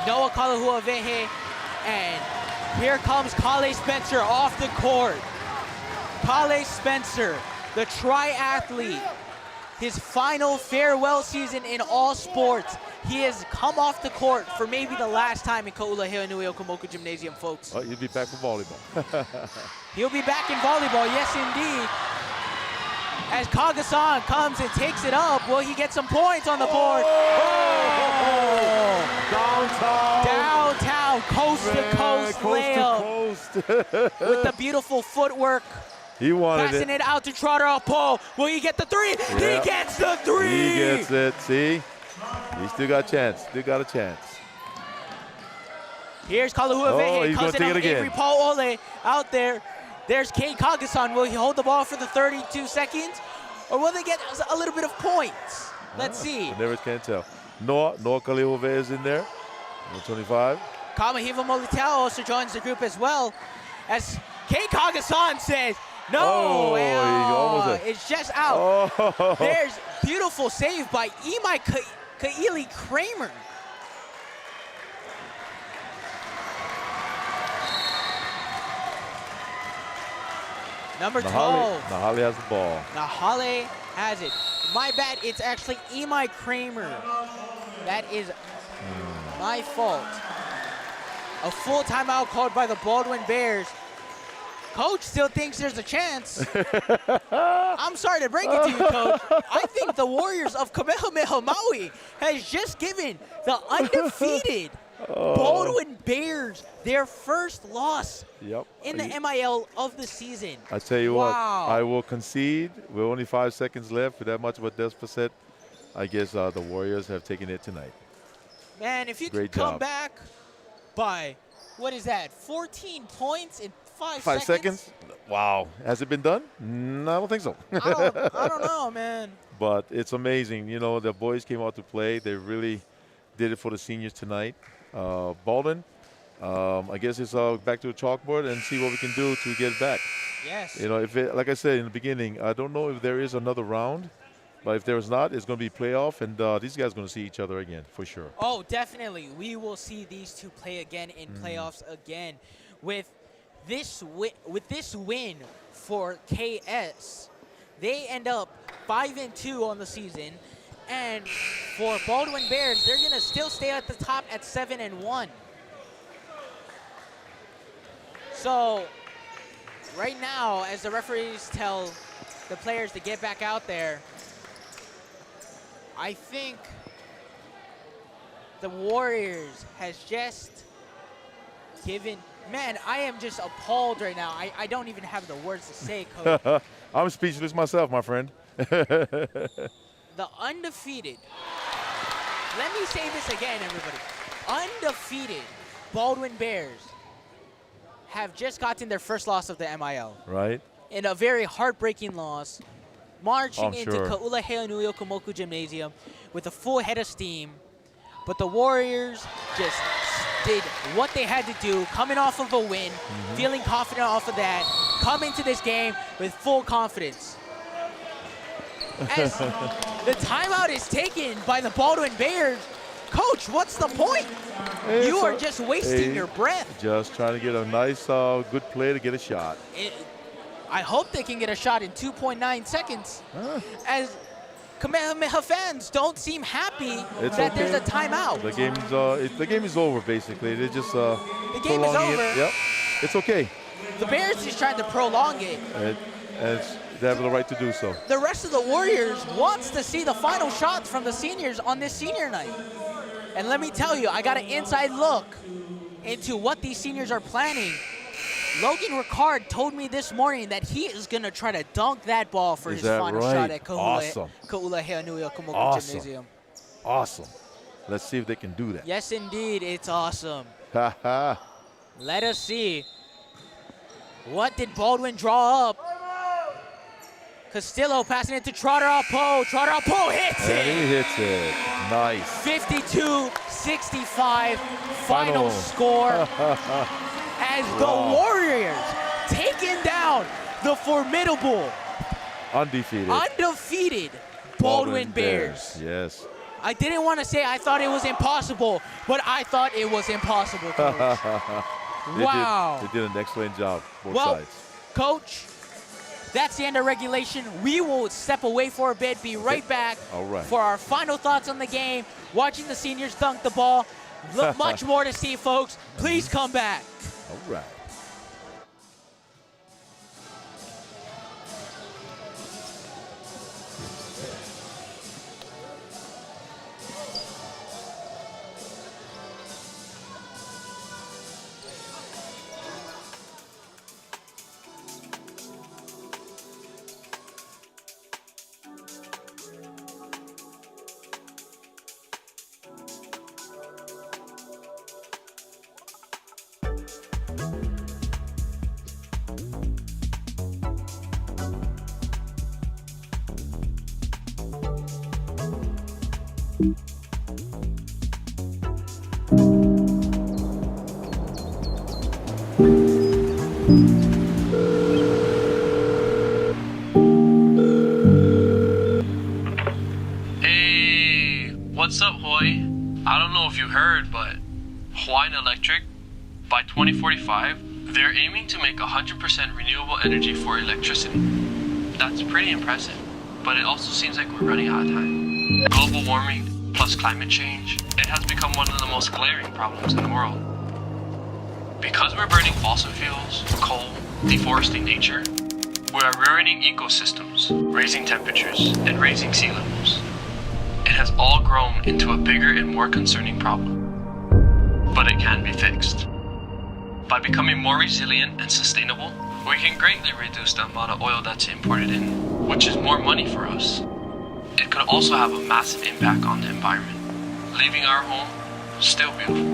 Noah Kalahuavehe, and here comes Kale Spencer off the court. Kale Spencer, the triathlete, his final farewell season in all sports. He has come off the court for maybe the last time in Ka'ula Heanui Okamoku Gymnasium, folks. Oh, you'll be back for volleyball. He'll be back in volleyball, yes indeed. As Kagasan comes and takes it up, will he get some points on the board? Downtown. Downtown, coast to coast layup Coast to coast. with the beautiful footwork. He wanted Passing it. it out to Trotter off pole. Will he get the 3? Yeah. He gets the 3! He gets it. See? He still got a chance. Still got a chance. Here's Kalahua Oh, Vehe, he's gonna cousin take of it again. Avery Paul Ole out there. There's Kei Kagasan. Will he hold the ball for the 32 seconds? Or will they get a little bit of points? Let's see. You never can tell. Noah Kaliove is in there. 125. Kamahiva Molitao also joins the group as well. As Kei Kagasan says, no, Oh, he almost it's just out. Oh. There's beautiful save by Imai Kaili Kramer. Number 12. Nahali has the ball. Nahale has it. My bad, it's actually Imai Kramer. That is my fault. A full timeout called by the Baldwin Bears. Coach still thinks there's a chance. I'm sorry to break it to you, Coach. I think the Warriors of Kamehameha Maui has just given the undefeated Baldwin Bears their first loss Yep. in the MIL of the season. I tell you Wow. what, I will concede. With only 5 seconds left, with that much of a deficit, I guess the Warriors have taken it tonight. Man, if you Great could come job. back by, what is that, 14 points in 5 5 seconds? Wow. Has it been done? No, I don't think so. I don't know, man. But it's amazing. You know, the boys came out to play. They really did it for the seniors tonight. Baldwin, I guess it's back to the chalkboard and see what we can do to get it back. Yes. You know, like I said in the beginning, I don't know if there is another round, but if there's not, it's going to be playoff, and these guys are going to see each other again for sure. Oh, definitely. We will see these two play again in playoffs again. With this win for KS, they end up 5-2 on the season. And for Baldwin Bears, they're going to still stay at the top at 7-1. So right now, as the referees tell the players to get back out there, I think the Warriors has just given, man, I am just appalled right now. I don't even have the words to say, Coach. I'm speechless myself, my friend. The undefeated, let me say this again, everybody. Undefeated Baldwin Bears have just gotten their first loss of the MIL. Right? In a very heartbreaking loss, marching I'm into sure. Ka'ula Heanui Okamoku Gymnasium with a full head of steam. But the Warriors just did what they had to do, coming off of a win, feeling confident off of that, coming to this game with full confidence. As the timeout is taken by the Baldwin Bears, Coach, what's the point? You are just wasting your breath. Just trying to get a nice, good play to get a shot. I hope they can get a shot in 2.9 seconds. As Kamehameha fans don't seem happy that there's a timeout. The game is over, basically. They're just The game is prolonging over. it. Yep. It's okay. The Bears just tried to prolong it. And they have the right to do so. The rest of the Warriors wants to see the final shots from the seniors on this senior night. And let me tell you, I got an inside look into what these seniors are planning Logan Ricard told me this morning that he is going to try to dunk that ball for Is his that final right? shot at Awesome. Ka'ula Heanui Okamoku Awesome. Gymnasium. Awesome. Let's see if they can do that. Yes, indeed. It's awesome. Ha ha. Let us see. What did Baldwin draw up? Castillo passing it to Trotter Alpo. Trotter Alpo hits And he it. hits it. Nice. 52-65 final Final. score as the Warriors taking down the formidable, Undefeated. undefeated Baldwin Bears. Yes. I didn't want to say I thought it was impossible, but I thought it was impossible, Coach. Wow. They did an excellent job, both Well, sides. Coach, that's the end of regulation. We will step away for a bit, be right back All right. for our final thoughts on the game, watching the seniors dunk the ball. Much more to see, folks. Please come back. All right. Hey, what's up, Hoy? I don't know if you heard, but Hawaiian Electric, by 2045, they're aiming to make 100% renewable energy for electricity. That's pretty impressive, but it also seems like we're running out of time. Global warming plus climate change, it has become one of the most glaring problems in the world. Because we're burning fossil fuels, coal, deforesting nature, we are ruining ecosystems, raising temperatures, and raising sea levels. It has all grown into a bigger and more concerning problem. But it can be fixed. By becoming more resilient and sustainable, we can greatly reduce the amount of oil that's imported in, which is more money for us. It could also have a massive impact on the environment, leaving our home still beautiful.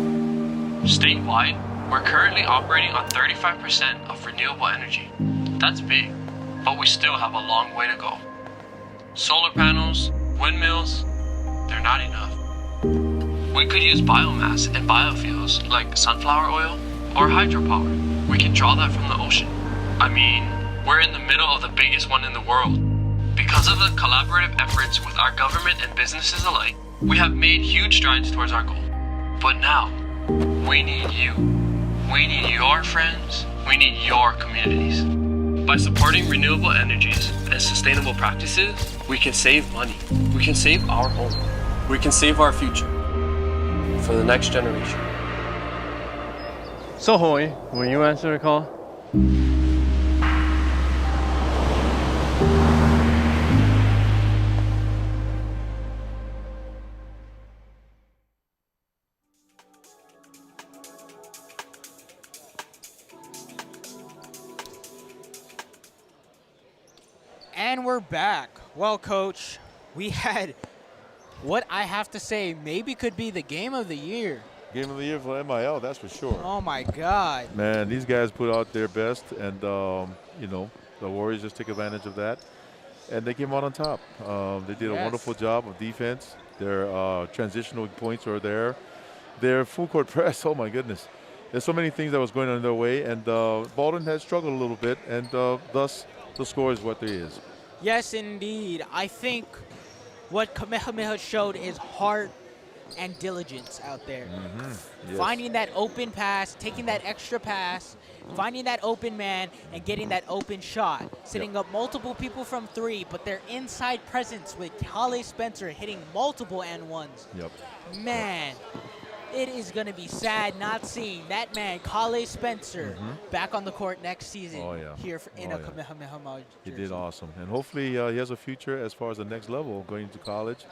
Statewide, we're currently operating on 35% of renewable energy. That's big, but we still have a long way to go. Solar panels, windmills, they're not enough. We could use biomass and biofuels like sunflower oil or hydropower. We can draw that from the ocean. I mean, we're in the middle of the biggest one in the world. Because of the collaborative efforts with our government and businesses alike, we have made huge strides towards our goal. But now, we need you. We need your friends. We need your communities. By supporting renewable energies and sustainable practices, we can save money. We can save our home. We can save our future for the next generation. So, Hoy, will you answer the call? And we're back. Well, Coach, we had what I have to say maybe could be the game of the year. Game of the year for MIL, that's for sure. Oh, my God. Man, these guys put out their best, and, you know, the Warriors just took advantage of that, and they came out on top. They did a wonderful job of defense. Their transitional points were there. Their full court press, oh, my goodness. There's so many things that was going on their way, and Baldwin has struggled a little bit, and thus the score is what it is. Yes, indeed. I think what Kamehameha showed is heart and diligence out there. Yes. Finding that open pass, taking that extra pass, finding that open man, and getting that open shot. Setting up multiple people from three, but their inside presence with Hale Spencer hitting multiple and-ones. Yep. Man, it is going to be sad not seeing that man, Hale Spencer, back on the court next season here in a Kamehameha He jersey. did awesome. And hopefully he has a future as far as the next level, going to college,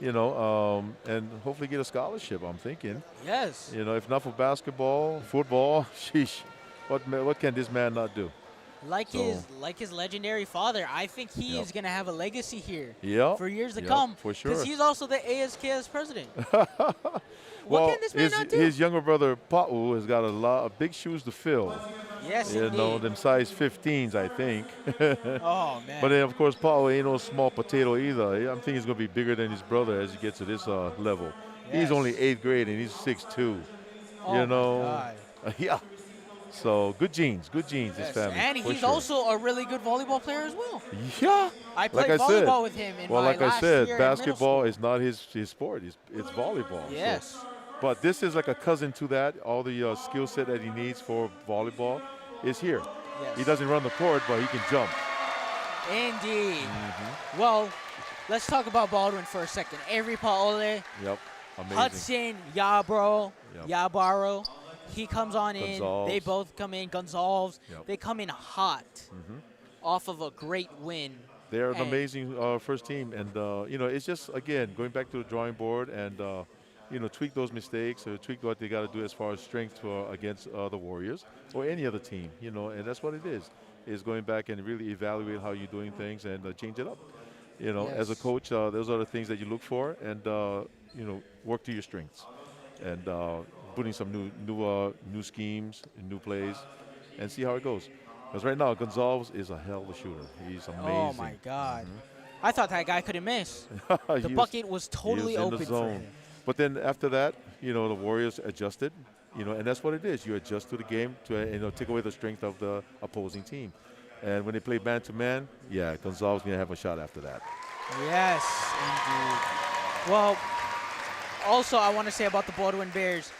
you know, and hopefully get a scholarship, I'm thinking. Yes. You know, if not for basketball, football, sheesh. What can this man not do? Like So- his legendary father, I think he Yep. is gonna have a legacy here Yep. for years to Yep, come. for Because sure. he's also the ASKS president. Well, can this man not do? his younger brother Pa'u has got a lot of big shoes to fill. Yes, You know, indeed. them size 15s, I think. Oh man. But then, of course, Pa'u ain't no small potato either. I'm thinking he's going to be bigger than his brother as he gets to this level. He's Yes. only 8th grade and he's 6'2". Oh, you my know? God. Yeah. So good genes, this Yes, family. and for he's sure. also a really good volleyball player as well. Yeah. I played like I said, volleyball with him in well, my like I last said, year in middle basketball school. is not his sport. It's volleyball. So- Yes. but this is like a cousin to that. All the skill set that he needs for volleyball is here. Yes. He doesn't run the court, but he can jump. Indeed. Mm-hmm. Well, let's talk about Baldwin for a second. Avery Paole, Yep. Amazing. Hudson Yarbrough, Yep. Yarbrough. He comes on in. Gonzalez. They both come in. Gonzalez. Yep. Mm-hmm. They come in hot off of a great win. They're an And- amazing first team, and it's just again going back to the drawing board and tweak those mistakes or tweak what they got to do as far as strength against the Warriors or any other team. And that's what it is going back and really evaluate how you're doing things and change it up. As a Yes. coach, those are the things that you look for, and work to your strengths, and putting some new schemes and new plays, and see how it goes. Because right now, Gonzalez is a hell of a shooter. He's amazing. Oh my God! I thought that guy couldn't miss. He The was- bucket was he totally was in open the for zone. him. But then after that, the Warriors adjusted, and that's what it is. You adjust to the game to take away the strength of the opposing team. And when they play man-to-man, yeah, Gonzalez going to have a shot after that. Yes, indeed. Well, also I want to say about the Baldwin Bears,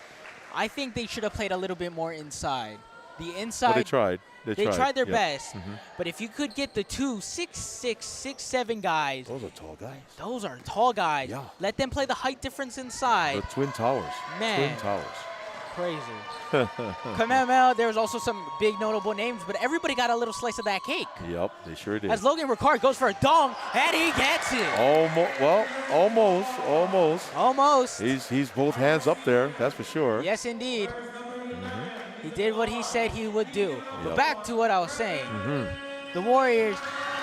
I think they should have played a little bit more inside. The inside. But they tried. They tried their yeah. best. But if you could get the 6'6", 6'7" guys, Those are tall guys. those are tall guys. Yeah. Let them play the height difference inside. The Twin Towers. Man. Twin Towers. Crazy. Kamehameha, there was also some big notable names, but everybody got a little slice of that cake. Yep, they sure did. As Logan Ricard goes for a dunk, and he gets it. Almost. Almost. He's both hands up there, that's for sure. Yes, indeed. He did what he said he would do. But Yep. back to what I was saying. The Warriors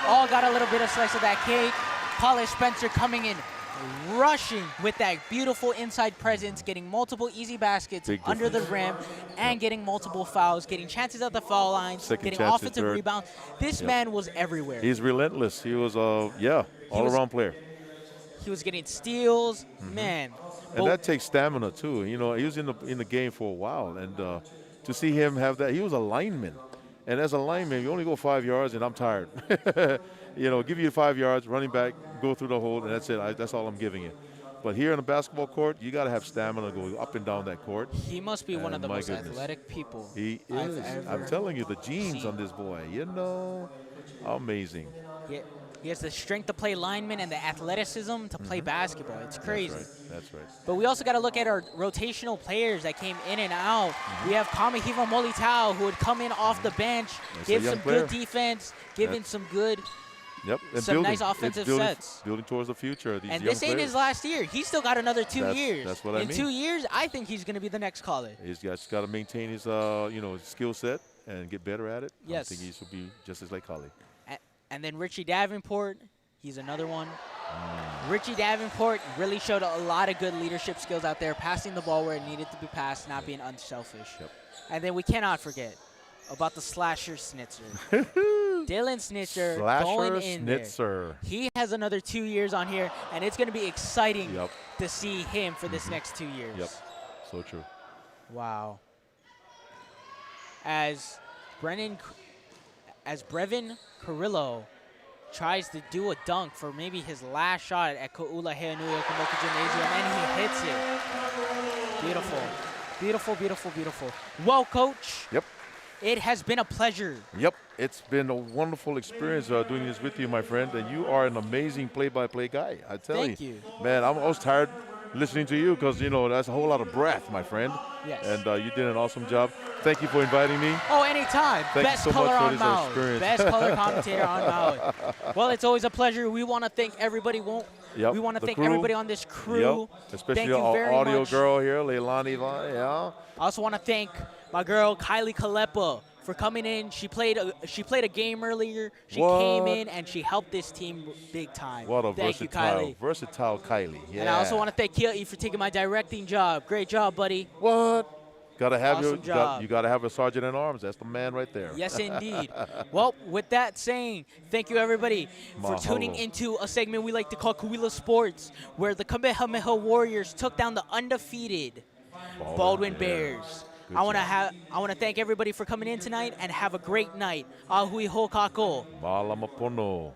all got a little bit of slice of that cake. Paulus Spencer coming in, rushing with that beautiful inside presence, getting multiple easy baskets Big under the difference. rim, and getting multiple fouls, getting chances at the foul line, Second getting chances, offensive third. rebounds. This Yep. man was everywhere. He's relentless. He was all-around player. He was getting steals, man. And But- that takes stamina too. He was in the game for a while, and to see him have that, he was a lineman. And as a lineman, you only go 5 yards, and I'm tired. Give you 5 yards, running back, go through the hole, and that's it. That's all I'm giving you. But here in a basketball court, you got to have stamina going up and down that court. he must be one of And the my most goodness. athletic people He I've is. ever I'm telling you, the genes seen. on this boy, amazing. He has the strength to play lineman and the athleticism to play basketball. It's crazy. That's right. But we also got to look at our rotational players that came in and out. We have Kamahiva Molitao, who would come in off the bench, That's give a young some player. good defense, give in That's- some good. Yep. And Some building. nice offensive It's building, sets. Building towards the future. These And young this ain't players. his last year. He's still got another 2 years. That's what I in mean. 2 years, I think he's going to be the next caller. He's just got to maintain his skill set and get better at it. Yes. I think he should be just as like Kali. And then Richie Davenport, he's another one. Richie Davenport really showed a lot of good leadership skills out there, passing the ball where it needed to be passed, not being unselfish. Yep. And then we cannot forget about the slasher Snitzer. Dylan Snitzer going in Snitzer. there. He has another 2 years on here, and it's going to be exciting Yep. to see him for this next 2 years. Yep. So true. Wow. As Brevin Carrillo tries to do a dunk for maybe his last shot at Ko'ula Heanui Okamoku Gymnasium, and he hits it. Beautiful. Beautiful, beautiful, beautiful. Well, Coach, Yep. it has been a pleasure. Yep. It's been a wonderful experience doing this with you, my friend. And you are an amazing play-by-play guy. I tell Thank you. Man, I was tired listening to you because, that's a whole lot of breath, my friend. Yes. And you did an awesome job. Thank you for inviting me. Oh, anytime. Thank you Best so much color for on this Maui. experience. Best color commentator on Maui. Well, it's always a pleasure. We want to thank everybody. Yep, We want to the thank crew. everybody on this crew. Yep. Especially Thank you our very audio much. girl here, Leilani. Yeah. I also want to thank my girl Kylie Kalepa for coming in. She played a game earlier. She came What? in and she helped this team big time. What a Thank you, versatile, Kylie. versatile Kylie. Yeah. And I also want to thank Kiai for taking my directing job. Great job, buddy. What? Gotta have Awesome job. you gotta have a sergeant at arms. That's the man right there. Yes, indeed. Well, with that saying, thank you everybody for tuning Mahalo. into a segment we like to call Kuila Sports, where the Kamehameha Warriors took down the undefeated Baldwin Bears. Good I want job. to thank everybody for coming in tonight and have a great night. Ahui ho kako. Malamapono.